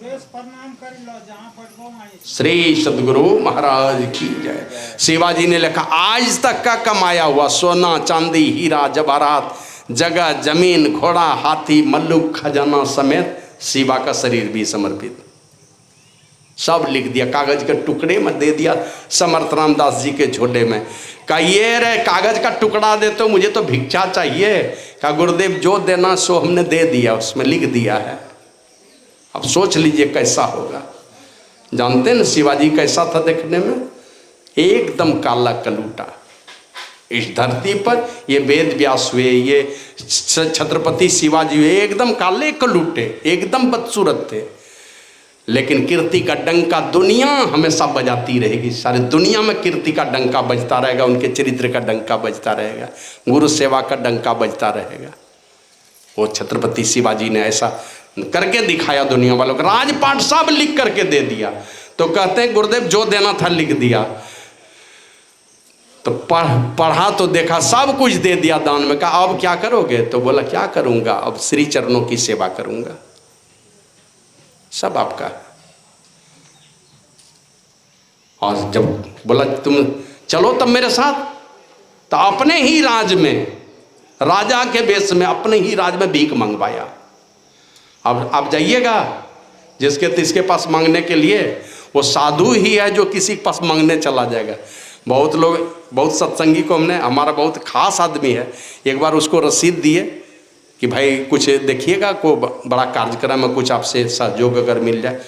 में प्रणाम कर लो जहां पर। श्री सद्गुरु महाराज की जय। शिवाजी ने लिखा, आज तक का कमाया हुआ सोना चांदी हीरा जवाहरात जगह जमीन घोड़ा हाथी मल्लुक खजाना समेत शिवा का शरीर भी समर्पित, सब लिख दिया, कागज के टुकड़े में दे दिया समर्थ रामदास जी के झोले में। कहा ये रे कागज का टुकड़ा दे, तो मुझे तो भिक्षा चाहिए। कहा गुरुदेव जो देना सो हमने दे दिया, उसमें लिख दिया है, अब सोच लीजिए कैसा होगा। जानते हैं शिवाजी कैसा था देखने में? एकदम काला कलूटा। इस धरती पर ये वेद व्यास हुए, ये छत्रपति शिवाजी हुए, एकदम काले कलूटे, एकदम बदसूरत थे। लेकिन कीर्ति का डंका दुनिया हमेशा बजाती रहेगी, सारी दुनिया में कीर्ति का डंका बजता रहेगा, उनके चरित्र का डंका बजता रहेगा, गुरु सेवा का डंका बजता रहेगा। वो छत्रपति शिवाजी ने ऐसा करके दिखाया दुनिया वालों को, राजपाट सब लिख करके दे दिया। तो कहते हैं गुरुदेव जो देना था लिख दिया। तो पढ़ा तो देखा सब कुछ दे दिया दान में। कहा अब क्या करोगे? तो बोला क्या करूंगा, अब श्री चरणों की सेवा करूंगा, सब आपका। और जब बोला तुम चलो तब मेरे साथ, तो अपने ही राज में राजा के वेश में अपने ही राज में भीख मंगवाया। अब आप जाइएगा जिसके तिसके पास मांगने के लिए, वो साधु ही है जो किसी के पास मांगने चला जाएगा। बहुत लोग, बहुत सत्संगी को हमने, हमारा बहुत खास आदमी है, एक बार उसको रसीद दिए कि भाई कुछ देखिएगा, को बड़ा कार्यक्रम है, कुछ आपसे सहयोग अगर मिल जाए।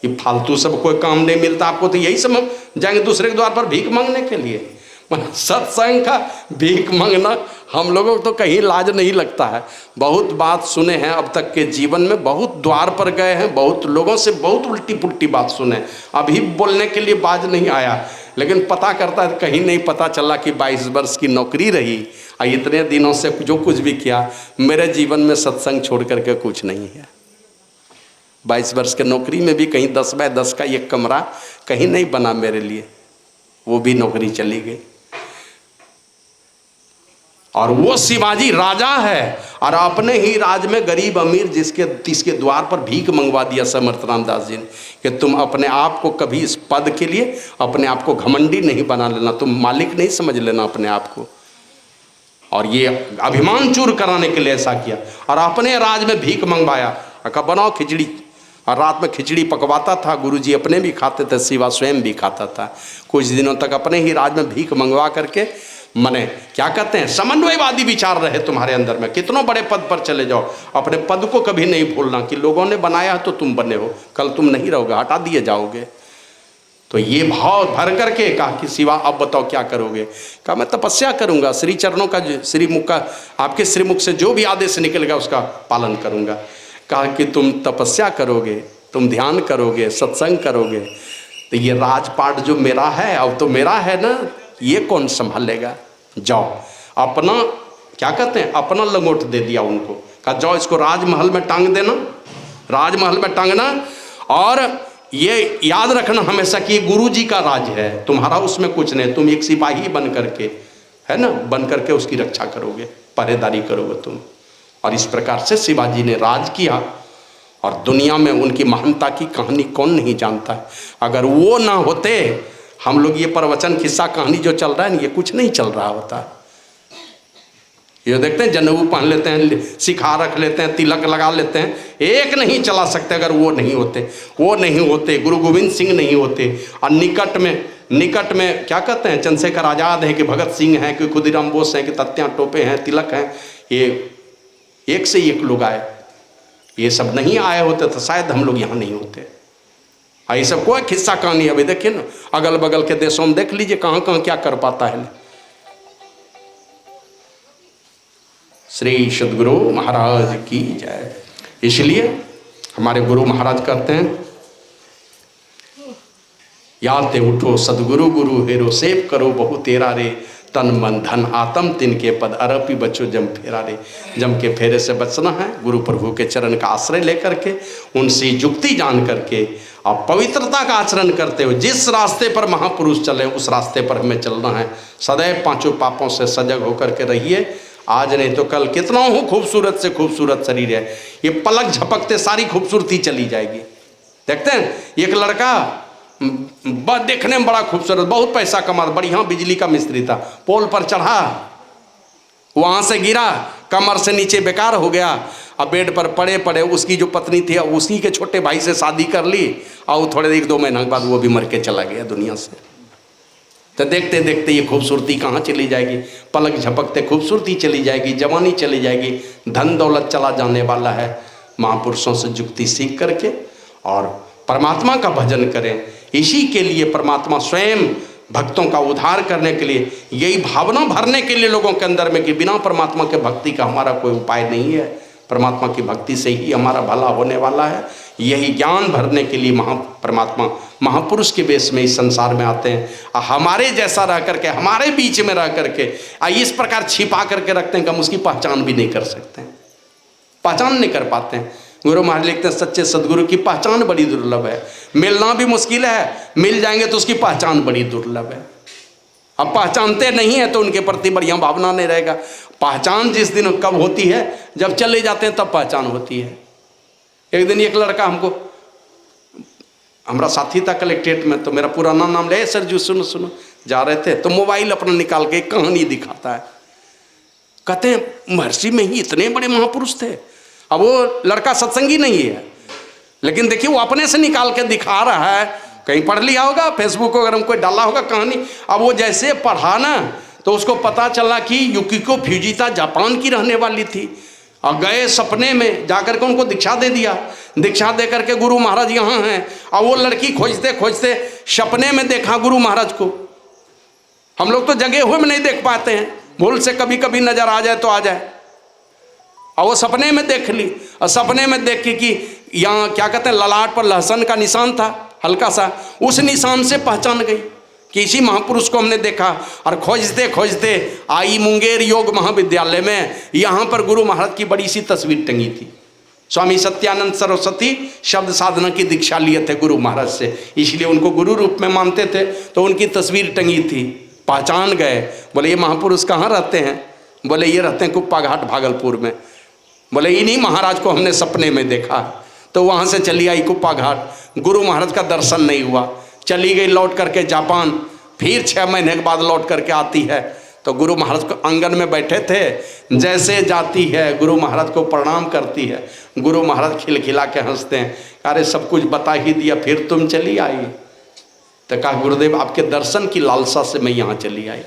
ये फालतू सब कोई काम नहीं मिलता आपको, तो यही सब जाएंगे दूसरे के द्वार पर भीख मांगने के लिए। सत्संग का भीख मांगना हम लोगों को तो कहीं लाज नहीं लगता है। बहुत बात सुने हैं अब तक के जीवन में, बहुत द्वार पर गए हैं, बहुत लोगों से बहुत उल्टी पुल्टी बात सुने, अभी बोलने के लिए बाज नहीं आया। लेकिन पता करता है कहीं नहीं पता चला कि 22 वर्ष की नौकरी रही और इतने दिनों से जो कुछ भी किया, मेरे जीवन में सत्संग छोड़ करके कुछ नहीं है। 22 वर्ष के नौकरी में भी कहीं 10 बाय 10 का एक कमरा कहीं नहीं बना मेरे लिए, वो भी नौकरी चली गई। और वो शिवाजी राजा है और अपने ही राज में गरीब अमीर जिसके द्वार पर भीख मंगवा दिया समर्थ रामदास जी ने कि तुम अपने आप को कभी इस पद के लिए अपने आप को घमंडी नहीं बना लेना, तुम मालिक नहीं समझ लेना अपने आप को। और ये अभिमान चूर कराने के लिए ऐसा किया और अपने राज में भीख मंगवाया। कहा बनाओ खिचड़ी, और रात में खिचड़ी पकवाता था। गुरुजी अपने भी खाते थे, शिवा स्वयं भी खाता था। कुछ दिनों तक अपने ही राज में भीख मंगवा करके, मने क्या कहते हैं, समन्वयवादी विचार रहे तुम्हारे अंदर में। कितनों बड़े पद पर चले जाओ, अपने पद को कभी नहीं भूलना कि लोगों ने बनाया है तो तुम बने हो, कल तुम नहीं रहोगे, हटा दिए जाओगे। तो ये भाव भर करके कहा कि शिवा अब बताओ क्या करोगे। कहा मैं तपस्या करूंगा, श्री चरणों का श्रीमुख का आपके श्रीमुख से जो भी आदेश निकलेगा उसका पालन करूंगा। कहा कि तुम तपस्या करोगे, तुम ध्यान करोगे, सत्संग करोगे, तो ये राजपाट जो मेरा है अब तो मेरा है ना, ये कौन संभालेगा। जाओ अपना क्या कहते हैं अपना लंगोट दे दिया उनको। कहा जाओ इसको राजमहल में टांग देना, राजमहल में टांगना, और ये याद रखना हमेशा कि गुरु जी का राज है, तुम्हारा उसमें कुछ नहीं, तुम एक सिपाही बन करके है ना, बन करके उसकी रक्षा करोगे, पहरेदारी करोगे तुम। और इस प्रकार से शिवाजी ने राज किया, और दुनिया में उनकी महानता की कहानी कौन नहीं जानता है। अगर वो ना होते, हम लोग ये प्रवचन किस्सा कहानी जो चल रहा है ना, ये कुछ नहीं चल रहा होता। ये देखते हैं जनेऊ पहन लेते हैं, सिखा रख लेते हैं, तिलक लगा लेते हैं, एक नहीं चला सकते अगर वो नहीं होते। वो नहीं होते, गुरु गोविंद सिंह नहीं होते, और निकट में क्या कहते हैं चंद्रशेखर आज़ाद हैं कि भगत सिंह हैं कि खुदीराम बोस हैं कि तत्या टोपे हैं, तिलक हैं, ये एक से एक लोग आए। ये सब नहीं आए होते तो शायद हम लोग यहाँ नहीं होते। ये सब कोई किस्सा कहानी अभी देखिए ना, अगल बगल के देशों में देख लीजिए कहाँ कहाँ क्या कर पाता है। श्री सद्गुरु महाराज की जय। इसलिए हमारे गुरु महाराज कहते हैं, याते उठो सद्गुरु गुरु हेरो सेव करो बहु तेरा रे, तन मन धन आत्म तिनके पद अरपी बचो जम फेरा रे। जम के फेरे से बचना है, गुरु प्रभु के चरण का आश्रय लेकर के, उनसे युक्ति जान करके और पवित्रता का आचरण करते हुए जिस रास्ते पर महापुरुष चले उस रास्ते पर हमें चलना है। सदैव पांचों पापों से सजग होकर के रहिए, आज नहीं तो कल। कितना हो खूबसूरत से खूबसूरत शरीर है, ये पलक झपकते सारी खूबसूरती चली जाएगी। देखते हैं एक लड़का देखने में बड़ा खूबसूरत, बहुत पैसा कमा, बढ़िया बिजली का मिस्त्री था, पोल पर चढ़ा, वहां से गिरा, कमर से नीचे बेकार हो गया। अब बेड पर पड़े पड़े उसकी जो पत्नी थी उसी के छोटे भाई से शादी कर ली, और थोड़े 1-2 महीने के बाद वो भी मर के चला गया दुनिया से। तो देखते देखते ये खूबसूरती कहाँ चली जाएगी, पलक झपकते खूबसूरती चली जाएगी, जवानी चली जाएगी, धन दौलत चला जाने वाला है। महापुरुषों से युक्ति सीख करके और परमात्मा का भजन करें। इसी के लिए परमात्मा स्वयं भक्तों का उद्धार करने के लिए, यही भावना भरने के लिए लोगों के अंदर में कि बिना परमात्मा के भक्ति का हमारा कोई उपाय नहीं है, परमात्मा की भक्ति से ही हमारा भला होने वाला है। यही ज्ञान भरने के लिए परमात्मा महापुरुष के वेश में इस संसार में आते हैं। हमारे जैसा रह करके, हमारे बीच में रह करके इस प्रकार छिपा करके रखते हैं कि हम उसकी पहचान भी नहीं कर सकते हैं, पहचान नहीं कर पाते हैं। गुरु महाराज लिखते हैं सच्चे सदगुरु की पहचान बड़ी दुर्लभ है, मिलना भी मुश्किल है, मिल जाएंगे तो उसकी पहचान बड़ी दुर्लभ है। अब पहचानते नहीं है तो उनके प्रति बढ़िया भावना नहीं रहेगा। पहचान जिस दिन कब होती है, जब चले जाते हैं तब पहचान होती है। एक दिन एक लड़का हमको, हमारा साथी था कलेक्ट्रेट में, तो मेरा पुराना नाम ले, सर जी सुनो सुनो, जा रहे थे तो मोबाइल अपना निकाल के कहानी दिखाता है, कहते हैं महर्षि में ही इतने बड़े महापुरुष थे। अब वो लड़का सत्संगी नहीं है, लेकिन देखिए वो अपने से निकाल के दिखा रहा है, कहीं पढ़ लिया होगा, फेसबुक वगैरह में कोई डाला होगा कहानी। अब वो जैसे पढ़ा ना तो उसको पता चला कि युकिको फ्यूजिता जापान की रहने वाली थी, और गए सपने में जाकर के उनको दीक्षा दे दिया। दीक्षा दे करके गुरु महाराज यहाँ हैं, और वो लड़की खोजते खोजते सपने में देखा गुरु महाराज को। हम लोग तो जगे हुए में नहीं देख पाते हैं, भूल से कभी कभी नजर आ जाए तो आ जाए, और वो सपने में देख ली। और सपने में देख के कि यहाँ क्या कहते हैं ललाट पर लहसन का निशान था हल्का सा, उस निशान से पहचान गई कि इसी महापुरुष को हमने देखा। और खोजते खोजते आई मुंगेर योग महाविद्यालय में, यहाँ पर गुरु महाराज की बड़ी सी तस्वीर टंगी थी। स्वामी सत्यानंद सरस्वती शब्द साधना की दीक्षा लिए थे गुरु महाराज से, इसलिए उनको गुरु रूप में मानते थे, तो उनकी तस्वीर टंगी थी। पहचान गए, बोले ये महापुरुष कहाँ रहते हैं? बोले ये रहते हैं कुप्पा घाट भागलपुर में। बोले इन्हीं महाराज को हमने सपने में देखा। तो वहाँ से चली आई कुप्पा घाट, गुरु महाराज का दर्शन नहीं हुआ, चली गई लौट करके जापान। फिर 6 महीने के बाद लौट करके आती है, तो गुरु महाराज को आंगन में बैठे थे, जैसे जाती है गुरु महाराज को प्रणाम करती है। गुरु महाराज खिलखिला के हंसते हैं, अरे सब कुछ बता ही दिया फिर तुम चली आई? तो कहा गुरुदेव आपके दर्शन की लालसा से मैं यहाँ चली आई,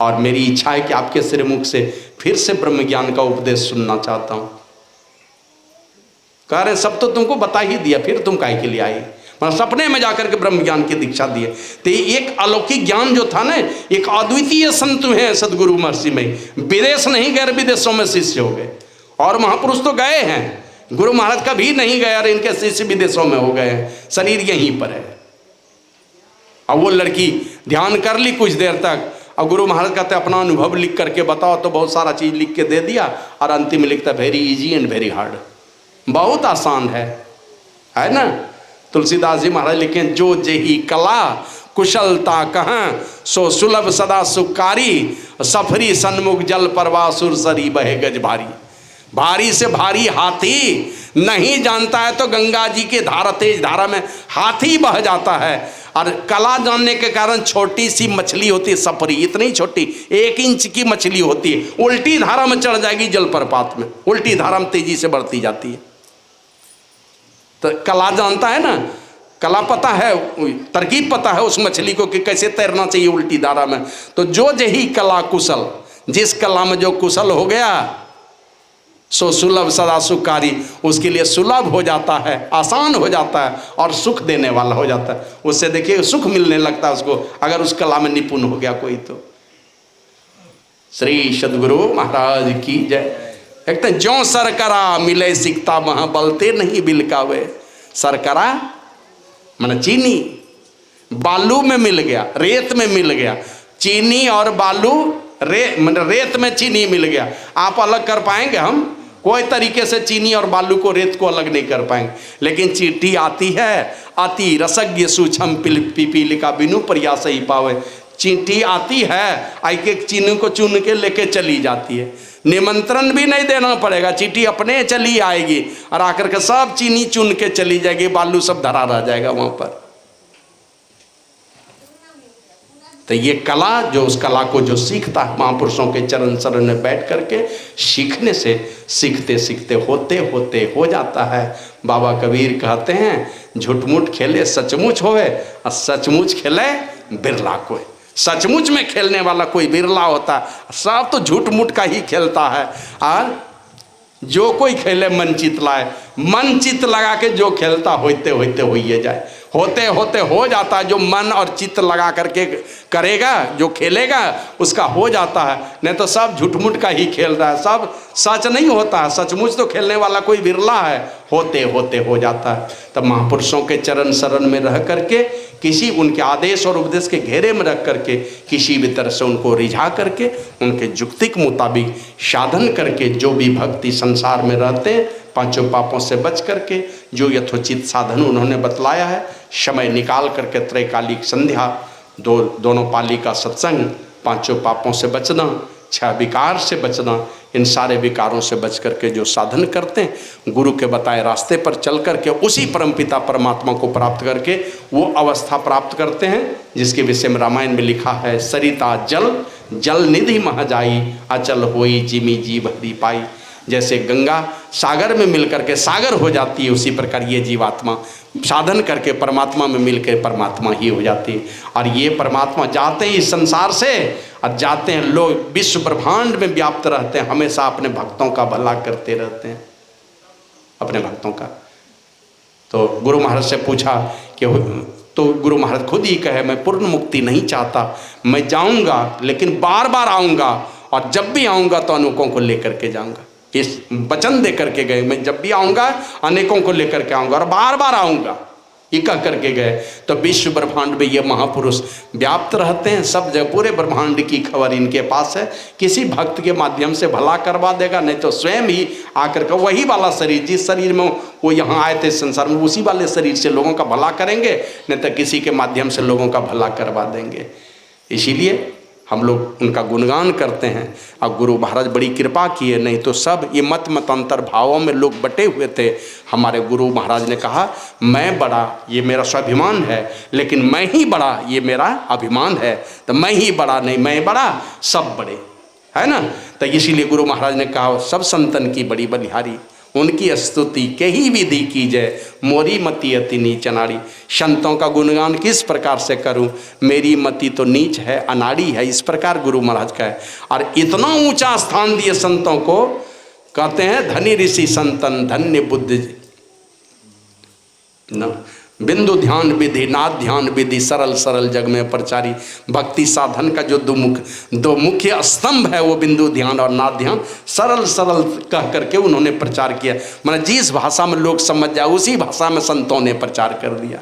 और मेरी इच्छा है कि आपके श्रीमुख से फिर से ब्रह्म ज्ञान का उपदेश सुनना चाहता हूँ। कह रहे सब तो तुमको बता ही दिया, फिर तुम काहे के लिए आई? मतलब सपने में जाकर के ब्रह्म ज्ञान की दीक्षा दिए। तो एक अलौकिक ज्ञान जो था ना, एक अद्वितीय संत हैं सदगुरु महर्षि में, विदेश नहीं गए, विदेशों में शिष्य हो गए। और महापुरुष तो गए हैं, गुरु महाराज कभी नहीं गए और इनके शिष्य विदेशों में हो गए हैं, शरीर यहीं पर है। और वो लड़की ध्यान कर ली कुछ देर तक, और गुरु महाराज कहते अपना अनुभव लिख करके बताओ, तो बहुत सारा चीज़ लिख के दे दिया, और अंतिम में लिखता very easy and very hard, बहुत आसान है ना। तुलसीदास जी महाराज लिखे जो जेही कला कुशलता कहाँ, सो सुलभ सदा सुकारी, सफरी सन्मुख जल परवा सुरसरी बहे गज भारी। भारी से भारी हाथी नहीं जानता है तो गंगा जी के धारा, तेज धारा में हाथी बह जाता है। और कला जानने के कारण छोटी सी मछली होती है, सफरी इतनी छोटी 1 इंच की मछली होती है, उल्टी धारा में चढ़ जाएगी जल प्रपात में, उल्टी धारा में तेजी से बढ़ती जाती है। तो कला जानता है ना, कला पता है, तरकीब पता है उस मछली को कि कैसे तैरना चाहिए उल्टी धारा में। तो जो जही कला कुशल, जिस कला में जो कुशल हो गया, सो सुलभ सदा सुखकारी, उसके लिए सुलभ हो जाता है, आसान हो जाता है और सुख देने वाला हो जाता है। उससे देखिए सुख मिलने लगता है उसको, अगर उस कला में निपुण हो गया कोई तो। श्री सदगुरु महाराज की जय। एक तो ज्यों सरकरा मिले सिकता महा, बलते नहीं बिलकावे। सरकरा माने चीनी, बालू में मिल गया, रेत में मिल गया, चीनी और बालू रेत में चीनी मिल गया। आप अलग कर पाएंगे? हम कोई तरीके से चीनी और बालू को, रेत को अलग नहीं कर पाएंगे। लेकिन चींटी आती है, अति रसज्ञ सूक्ष्म पीपीलिका बिनु प्रयास ही पावे। चींटी आती है, आई के चीनी को चुन के लेके चली जाती है, निमंत्रण भी नहीं देना पड़ेगा, चींटी अपने चली आएगी और आकर के सब चीनी चुन के चली जाएगी, बालू सब धरा रह जाएगा वहां पर। तो ये कला, जो उस कला को जो सीखता है महापुरुषों के चरण शरण में बैठ करके, सीखने से सीखते सीखते होते होते हो जाता है। बाबा कबीर कहते हैं झूठमूठ खेले सचमुच होए, और सचमुच खेले बिरला कोई। सचमुच में खेलने वाला कोई बिरला होता है, सब तो झूठ-मूठ का ही खेलता है। और जो कोई खेले मन चित लाए, मन चित लगा के जो खेलता होते होते होइए जाए, होते होते हो जाता है। जो मन और चित्त लगा करके करेगा, जो खेलेगा, उसका हो जाता है। नहीं तो सब झूठ-मूठ का ही खेल रहा है, सब सच नहीं होता है। सचमुच तो खेलने वाला कोई बिरला है, होते होते हो जाता है। तब महापुरुषों के चरण शरण में रह करके, किसी उनके आदेश और उपदेश के घेरे में रख करके, किसी भी तरह से उनको रिझा करके, उनके जुक्ति के मुताबिक साधन करके, जो भी भक्ति संसार में रहते हैं, पांचों पापों से बच करके जो यथोचित साधन उन्होंने बतलाया है, समय निकाल करके त्रैकालिक संध्या, दोनों पाली का सत्संग, पांचों पापों से बचना, 6 विकार से बचना, इन सारे विकारों से बच करके जो साधन करते हैं, गुरु के बताए रास्ते पर चल करके उसी परमपिता परमात्मा को प्राप्त करके वो अवस्था प्राप्त करते हैं जिसके विषय में रामायण में लिखा है, सरिता जल जल निधि मह जाई, अचल होई जिमी जीव हरि पाई। जैसे गंगा सागर में मिल करके सागर हो जाती है, उसी प्रकार ये जीवात्मा साधन करके परमात्मा में मिलकर परमात्मा ही हो जाती है। और ये परमात्मा जाते हैं इस संसार से, और जाते हैं लोग विश्व ब्रह्मांड में व्याप्त रहते हैं, हमेशा अपने भक्तों का भला करते रहते हैं, अपने भक्तों का। तो गुरु महाराज से पूछा कि, तो गुरु महाराज खुद ही कहे, मैं पूर्ण मुक्ति नहीं चाहता, मैं जाऊंगा लेकिन बार बार आऊँगा, और जब भी आऊँगा तो अनेकों को लेकर के जाऊँगा। इस वचन दे करके गए, मैं जब भी आऊँगा अनेकों को लेकर के आऊँगा और बार बार आऊँगा, ये कह करके गए। तो विश्व ब्रह्मांड में ये महापुरुष व्याप्त रहते हैं, सब जगह पूरे ब्रह्मांड की खबर इनके पास है। किसी भक्त के माध्यम से भला करवा देगा, नहीं तो स्वयं ही आकर के वही वाला शरीर, जिस शरीर में वो यहाँ आए थे संसार में, उसी वाले शरीर से लोगों का भला करेंगे, नहीं तो किसी के माध्यम से लोगों का भला करवा देंगे। इसीलिए हम लोग उनका गुणगान करते हैं। और गुरु महाराज बड़ी कृपा किए, नहीं तो सब ये मत मतांतर भावों में लोग बटे हुए थे। हमारे गुरु महाराज ने कहा, मैं बड़ा ये मेरा स्वाभिमान है, लेकिन मैं ही बड़ा ये मेरा अभिमान है। तो मैं ही बड़ा नहीं, मैं बड़ा सब बड़े, है ना। तो इसीलिए गुरु महाराज ने कहा, सब संतन की बड़ी बलिहारी, उनकी स्तुति के ही विधि की जय, मोरी मति अति नीच अनाड़ी। संतों का गुणगान किस प्रकार से करूं, मेरी मति तो नीच है, अनाड़ी है, इस प्रकार गुरु महाराज का है। और इतना ऊंचा स्थान दिए संतों को, कहते हैं धनी ऋषि संतन धन्य बुद्धि न बिंदु ध्यान विधि नाद ध्यान विधि सरल सरल जग में प्रचारी। भक्ति साधन का जो दो मुख्य स्तंभ है वो बिंदु ध्यान और नाद ध्यान, सरल सरल कह करके उन्होंने प्रचार किया। मतलब जिस भाषा में लोग समझ जाए उसी भाषा में संतों ने प्रचार कर दिया।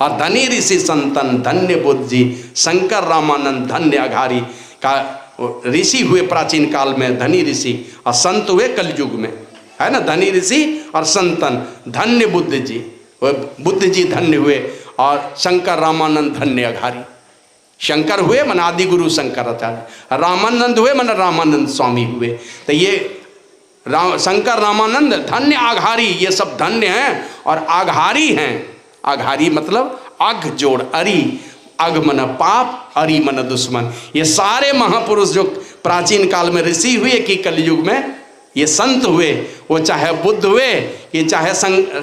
और धनी ऋषि संतन धन्य बुद्ध जी, शंकर रामानंद धन्य अघारी का ऋषि हुए प्राचीन काल में, धनी ऋषि, और संत हुए कलयुग में, है ना। धनी ऋषि और संतन धन्य बुद्ध जी, बुद्ध जी धन्य हुए, और शंकर रामानंद धन्य अघारी। शंकर हुए मन आदि गुरु शंकराचार्य, रामानंद हुए मन रामानंद स्वामी हुए। तो ये शंकर रामानंद धन्य अघारी, ये सब धन्य हैं और अघारी हैं। अघारी मतलब अघ जोड़, अरी, अघ मन पाप, अरी मन दुश्मन। ये सारे महापुरुष जो प्राचीन काल में ऋषि हुए कि कलयुग में ये संत हुए, वो चाहे बुद्ध हुए, ये चाहे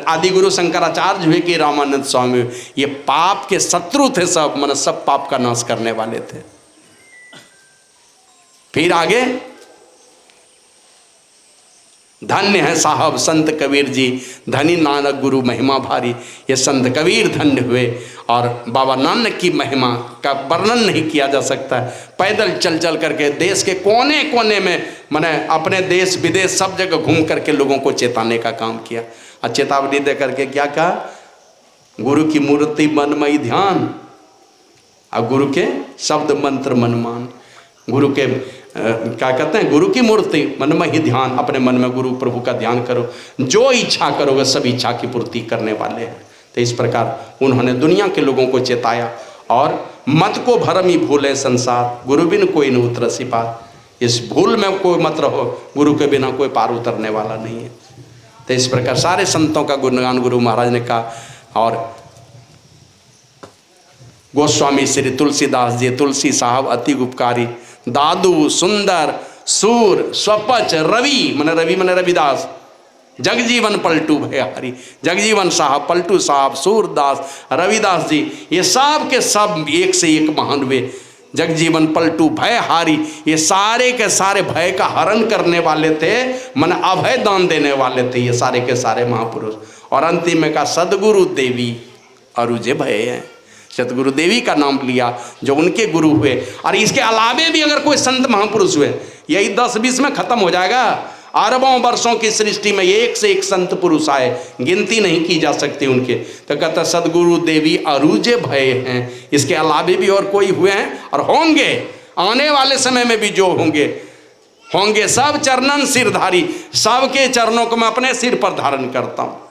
आदि गुरु शंकराचार्य हुए कि रामानंद स्वामी हुए, ये पाप के शत्रु थे सब, मतलब सब पाप का नाश करने वाले थे। फिर आगे धन्य है साहब संत कबीर जी, धनी नानक गुरु महिमा भारी। ये संत कबीर धन्य हुए, और बाबा नानक की महिमा का वर्णन नहीं किया जा सकता है। पैदल चल चल करके देश के कोने कोने में, मैंने अपने देश विदेश सब जगह घूम करके लोगों को चेताने का काम किया। और चेतावनी दे करके क्या कहा, गुरु की मूर्ति मन में ध्यान, और गुरु के शब्द मंत्र मन मान। गुरु के क्या कहते हैं, गुरु की मूर्ति मन में ही ध्यान, अपने मन में गुरु प्रभु का ध्यान करो, जो इच्छा करोगे सब इच्छा की पूर्ति करने वाले हैं। तो इस प्रकार उन्होंने दुनिया के लोगों को चेताया, और मत को भरम ही भूले संसार, गुरु बिन कोई न उतर सिपार। इस भूल में कोई मत रहो, गुरु के बिना कोई पार उतरने वाला नहीं है। तो इस प्रकार सारे संतों का गुणगान गुरु महाराज ने कहा। और गोस्वामी श्री तुलसीदास जी, तुलसी साहब अति उपकारी, दादू सुंदर सूर स्वपच रवि, मन रवि मन रविदास, जगजीवन पलटू भयहारी, जगजीवन साहब, पलटू साहब, सूरदास, रविदास जी, ये सब के सब एक से एक महान हुए। जगजीवन पलटू भयहारी, ये सारे के सारे भय का हरण करने वाले थे, मन अभय दान देने वाले थे ये सारे के सारे महापुरुष। और अंतिम में का सदगुरु देवी अरुजे भय है, सतगुरु देवी का नाम लिया जो उनके गुरु हुए। और इसके अलावे भी अगर कोई संत महापुरुष हुए, यही 10-20 में खत्म हो जाएगा। अरबों वर्षों की सृष्टि में एक से एक संत पुरुष आए, गिनती नहीं की जा सकती उनके। तो कहता सदगुरु देवी अरुजे भय हैं। इसके अलावे भी और कोई हुए हैं और होंगे, आने वाले समय में भी जो होंगे सब चरणन सिरधारी, सबके चरणों को मैं अपने सिर पर धारण करता हूं।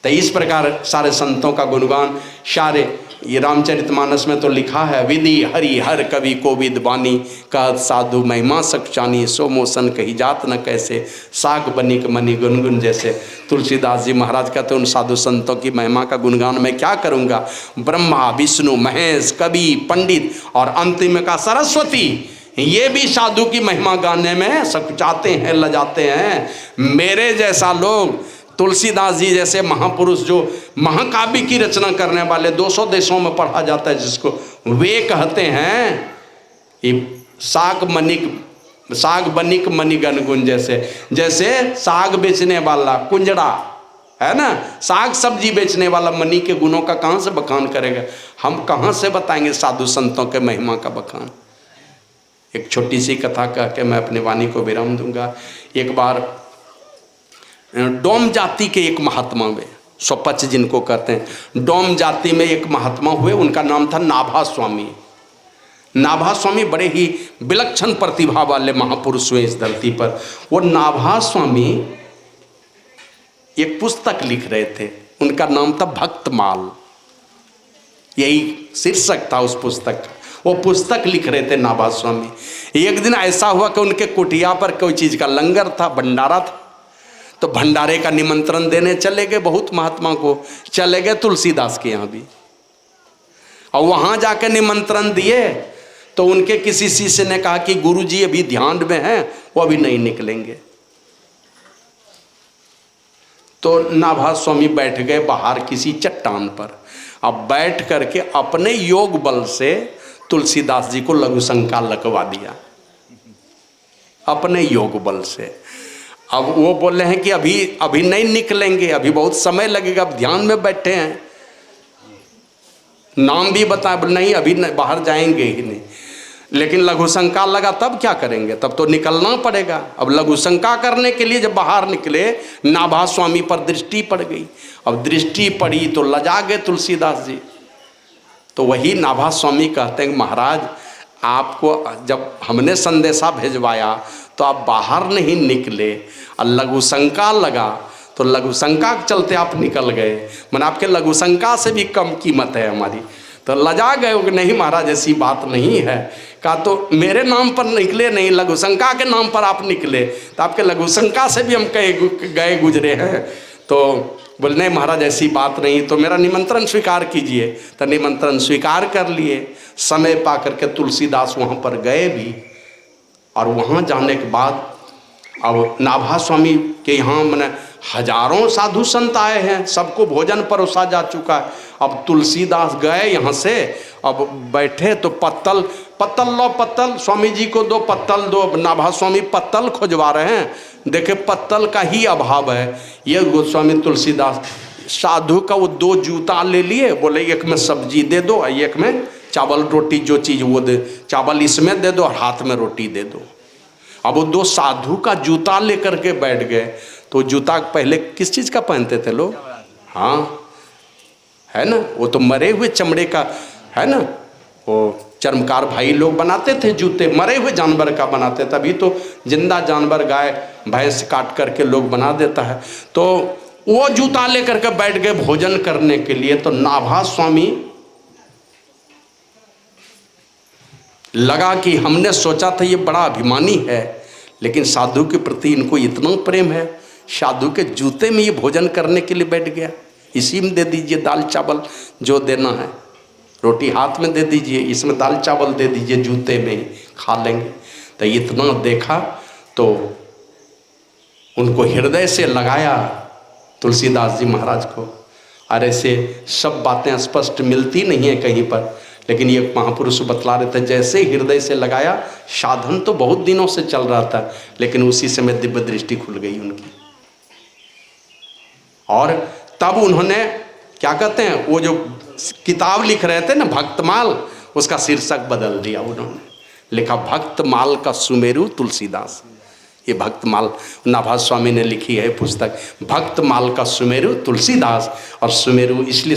तो इस प्रकार सारे संतों का गुणगान, सारे ये रामचरितमानस में तो लिखा है, विधि हरि हर कवि को विद बानी, कहत साधु महिमा सक्षानी, सो मोसन कही जात न कैसे, साग बनिक मणि गुनगुन जैसे। तुलसीदास जी महाराज कहते हैं उन साधु संतों की महिमा का गुणगान मैं क्या करूँगा। ब्रह्मा विष्णु महेश कवि पंडित और अंतिम का सरस्वती, ये भी साधु की महिमा गाने में सकुचाते हैं, लजाते हैं। मेरे जैसा लोग, तुलसीदास जी जैसे महापुरुष जो महाकाव्य की रचना करने वाले, 200 देशों में पढ़ा जाता है जिसको, वे कहते हैं साग बनिक मणि गनगुन जैसे। जैसे साग बेचने वाला कुंजड़ा है ना, साग सब्जी बेचने वाला मणि के गुणों का कहाँ से बखान करेगा। हम कहाँ से बताएंगे साधु संतों के महिमा का बखान। एक छोटी सी कथा कह के मैं अपनी वाणी को विराम दूंगा। एक बार डोम जाति के एक महात्मा हुए, स्वपच जिनको कहते हैं, डोम जाति में एक महात्मा हुए, उनका नाम था नाभा स्वामी। नाभा स्वामी बड़े ही विलक्षण प्रतिभा वाले महापुरुष हुए इस धरती पर। वो नाभा स्वामी एक पुस्तक लिख रहे थे, उनका नाम था भक्तमाल, यही शीर्षक था उस पुस्तक का। वो पुस्तक लिख रहे थे नाभा स्वामी। एक दिन ऐसा हुआ कि उनके कुटिया पर कोई चीज़ का लंगर था, भंडारा था, तो भंडारे का निमंत्रण देने चले गए। बहुत महात्मा को चले गए तुलसीदास के यहाँ भी, और वहाँ जाकर निमंत्रण दिए तो उनके किसी शिष्य ने कहा कि गुरुजी अभी ध्यान में हैं, वो अभी नहीं निकलेंगे। तो नाभा स्वामी बैठ गए बाहर किसी चट्टान पर। अब बैठ करके अपने योग बल से तुलसीदास जी को लघु शंका लगवा दिया, अपने योग बल से। अब वो बोल रहे हैं कि अभी नहीं निकलेंगे, अभी बहुत समय लगेगा, अब ध्यान में बैठे हैं। नाम भी बताए, बोले नहीं अभी नहीं, बाहर जाएंगे ही नहीं। लेकिन लघु शंका लगा, तब क्या करेंगे, तब तो निकलना पड़ेगा। अब लघु शंका करने के लिए जब बाहर निकले, नाभा स्वामी पर दृष्टि पड़ गई। अब दृष्टि पड़ी तो लजा गए तुलसीदास जी। तो वही नाभा स्वामी कहते हैं, महाराज आपको जब हमने संदेशा भेजवाया तो आप बाहर नहीं निकले, और लघु शंका लगा तो लघु शंका के चलते आप निकल गए, मैंने आपके लघु शंका से भी कम कीमत है हमारी। तो लजा गए कि नहीं महाराज ऐसी बात नहीं है। कहा तो मेरे नाम पर निकले नहीं, लघु शंका के नाम पर आप निकले, तो आपके लघु शंका से भी हम गए गुजरे हैं। तो बोले नहीं महाराज ऐसी बात नहीं, तो मेरा निमंत्रण स्वीकार कीजिए। तो निमंत्रण स्वीकार कर लिए। समय पा करके तुलसीदास वहाँ पर गए भी, और वहाँ जाने के बाद अब नाभा स्वामी के यहाँ मैंने हजारों साधु संत आए हैं, सबको भोजन परोसा जा चुका है। अब तुलसीदास गए यहाँ से, अब बैठे तो पत्तल लो, पत्तल स्वामी जी को दो, पत्तल दो। नाभा स्वामी पत्तल खोजवा रहे हैं, देखे पत्तल का ही अभाव है। ये गोस्वामी तुलसीदास साधु का वो 2 जूता ले लिए, बोले एक में सब्जी दे दो, एक में चावल रोटी, जो चीज़ वो दे, चावल इसमें दे दो और हाथ में रोटी दे दो। अब वो 2 साधु का जूता लेकर के बैठ गए। तो जूता पहले किस चीज़ का पहनते थे लोग, हाँ है ना, वो तो मरे हुए चमड़े का है ना, वो चर्मकार भाई लोग बनाते थे जूते, मरे हुए जानवर का बनाते थे। अभी तो जिंदा जानवर गाय भैंस काट करके लोग बना देता है। तो वो जूता लेकर के बैठ गए भोजन करने के लिए। तो नाभा स्वामी लगा कि हमने सोचा था ये बड़ा अभिमानी है, लेकिन साधु के प्रति इनको इतना प्रेम है, साधु के जूते में ये भोजन करने के लिए बैठ गया। इसी में दे दीजिए दाल चावल जो देना है, रोटी हाथ में दे दीजिए, इसमें दाल चावल दे दीजिए, जूते में ही खा लेंगे। तो इतना देखा तो उनको हृदय से लगाया तुलसीदास जी महाराज को। और ऐसे सब बातें स्पष्ट मिलती नहीं है कहीं पर, लेकिन ये महापुरुष बतला रहे थे, जैसे हृदय से लगाया, साधन तो बहुत दिनों से चल रहा था, लेकिन उसी समय दिव्य दृष्टि खुल गई उनकी। और तब उन्होंने क्या कहते हैं, वो जो किताब लिख रहे थे ना भक्तमाल, उसका शीर्षक बदल दिया उन्होंने, लिखा भक्तमाल का सुमेरु तुलसीदास। ये भक्तमाल नाभा स्वामी ने लिखी है पुस्तक, भक्तमाल का सुमेरु तुलसीदास। और सुमेरु इसलिए,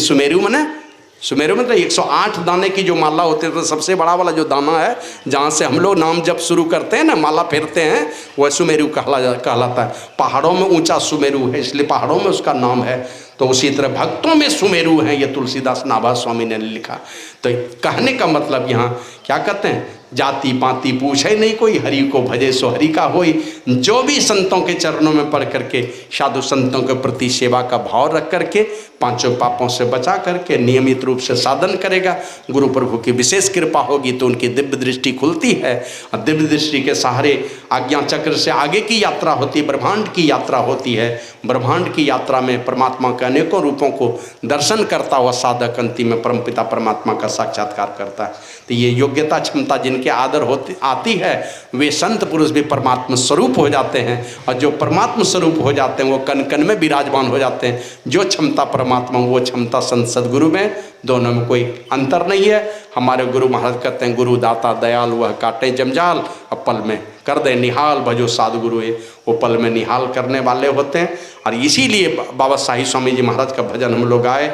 सुमेरु में तो 108 दाने की जो माला होती है, तो सबसे बड़ा वाला जो दाना है जहाँ से हम लोग नाम जब शुरू करते हैं ना, माला फेरते हैं, वह सुमेरु कहलाता है। पहाड़ों में ऊंचा सुमेरु है, इसलिए पहाड़ों में उसका नाम है। तो उसी तरह भक्तों में सुमेरु है, ये तुलसीदास नाभा स्वामी ने लिखा। तो कहने का मतलब यहाँ क्या कहते हैं, जाति पाति पूछे नहीं कोई, हरि को भजे सो हरि का होई। जो भी संतों के चरणों में पढ़ करके, साधु संतों के प्रति सेवा का भाव रख करके, 5 पापों से बचा करके नियमित रूप से साधन करेगा, गुरु प्रभु की विशेष कृपा होगी तो उनकी दिव्य दृष्टि खुलती है। और दिव्य दृष्टि के सहारे आज्ञा चक्र से आगे की यात्रा होती है, ब्रह्मांड की यात्रा होती है। ब्रह्मांड की यात्रा में परमात्मा के अनेकों रूपों को दर्शन करता हुआ साधक अंतिम में परमपिता परमात्मा का साक्षात्कार करता है। तो ये योग्यता क्षमता जिनके आदर आती है, वे संत पुरुष भी परमात्मा स्वरूप हो जाते हैं। और जो परमात्मा स्वरूप हो जाते हैं वो कण कण में विराजमान हो जाते हैं। जो क्षमता परमात्मा, वो क्षमता संत सदगुरु में, दोनों में कोई अंतर नहीं है। हमारे गुरु महाराज कहते हैं, गुरु दाता दयाल वह काटे जंजाल, अब पल में कर दे निहाल, भजो साधु गुरु है, वो पल में निहाल करने वाले होते हैं। और इसीलिए बाबा शाही स्वामी जी महाराज का भजन हम लोग आए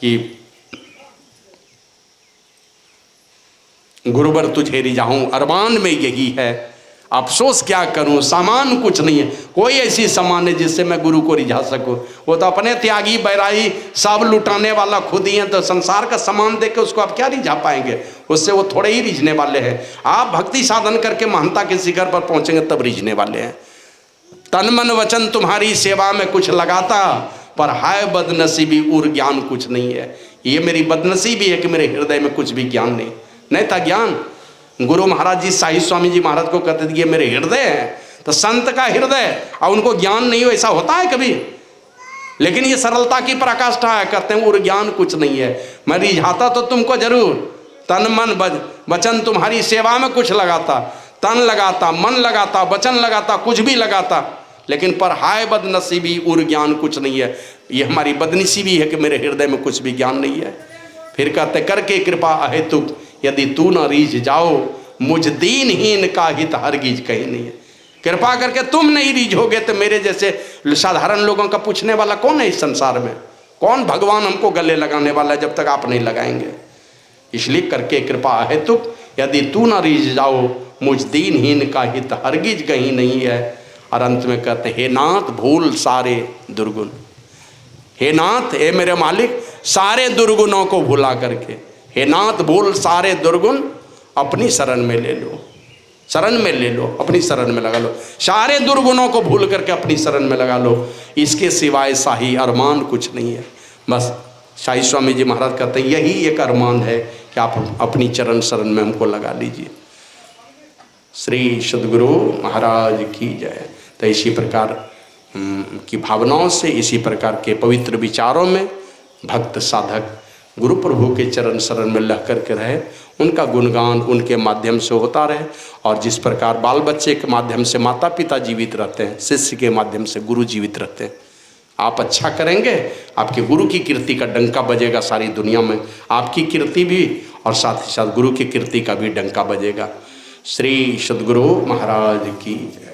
कि गुरुवर तुझे रिझाऊं अरमान में यही है, अफसोस क्या करूं सामान कुछ नहीं है। कोई ऐसी सामान है जिससे मैं गुरु को रिझा सकूं, वो तो अपने त्यागी बैराई सब लुटाने वाला खुद ही है। तो संसार का सामान देकर उसको आप क्या रिझा पाएंगे, उससे वो थोड़े ही रिझने वाले हैं। आप भक्ति साधन करके महंता के शिखर पर पहुंचेंगे तब रिझने वाले हैं। तन मन वचन तुम्हारी सेवा में कुछ लगाता, पर हाय बदनसीबी उर ज्ञान कुछ नहीं है। ये मेरी बदनसीबी है कि मेरे हृदय में कुछ भी ज्ञान नहीं था ज्ञान। गुरु महाराज जी शाही स्वामी जी महाराज को कहते थे ये मेरे हृदय है। तो संत का हृदय और उनको ज्ञान नहीं हो, ऐसा होता है कभी? लेकिन ये सरलता की पराकाष्ठा है। कहते हैं और ज्ञान कुछ नहीं है, मैं रिझाता तो तुमको जरूर। तन मन वचन तुम्हारी सेवा में कुछ लगाता, तन लगाता, मन लगाता, वचन लगाता, कुछ भी लगाता, लेकिन पर हाय बदनसीबी उर ज्ञान कुछ नहीं है। ये हमारी बदनसीबी है कि मेरे हृदय में कुछ भी ज्ञान नहीं है। फिर कहते करके कृपा अहेतुक यदि तू न रीझ जाओ, मुझ दीनहीन का हित हरगिज कहीं नहीं है। कृपा करके तुम नहीं रीझोगे तो मेरे जैसे साधारण लोगों का पूछने वाला कौन है इस संसार में? कौन भगवान हमको गले लगाने वाला है जब तक आप नहीं लगाएंगे? इसलिए करके कृपा अहेतुक यदि तू न रीझ जाओ, मुझ दीनहीन का हित हरगिज कहीं नहीं है। और अंत में कहते हे नाथ भूल सारे दुर्गुण, हे नाथ, हे मेरे मालिक, सारे दुर्गुणों को भुला करके, हे नाथ भूल सारे दुर्गुण अपनी शरण में ले लो, शरण में ले लो, अपनी शरण में लगा लो। सारे दुर्गुणों को भूल करके अपनी शरण में लगा लो। इसके सिवाय शाही अरमान कुछ नहीं है। बस शाही स्वामी जी महाराज कहते हैं यही एक अरमान है कि आप अपनी चरण शरण में हमको लगा लीजिए। श्री सद्गुरु महाराज की जय। तो इसी प्रकार की भावनाओं से, इसी प्रकार के पवित्र विचारों में भक्त साधक गुरु प्रभु के चरण शरण में लग करके रहे, उनका गुणगान उनके माध्यम से होता रहे। और जिस प्रकार बाल बच्चे के माध्यम से माता पिता जीवित रहते हैं, शिष्य के माध्यम से गुरु जीवित रहते हैं। आप अच्छा करेंगे, आपके गुरु की कीर्ति का डंका बजेगा सारी दुनिया में, आपकी कीर्ति भी और साथ ही साथ गुरु की कीर्ति का भी डंका बजेगा। श्री सद्गुरु महाराज की जय।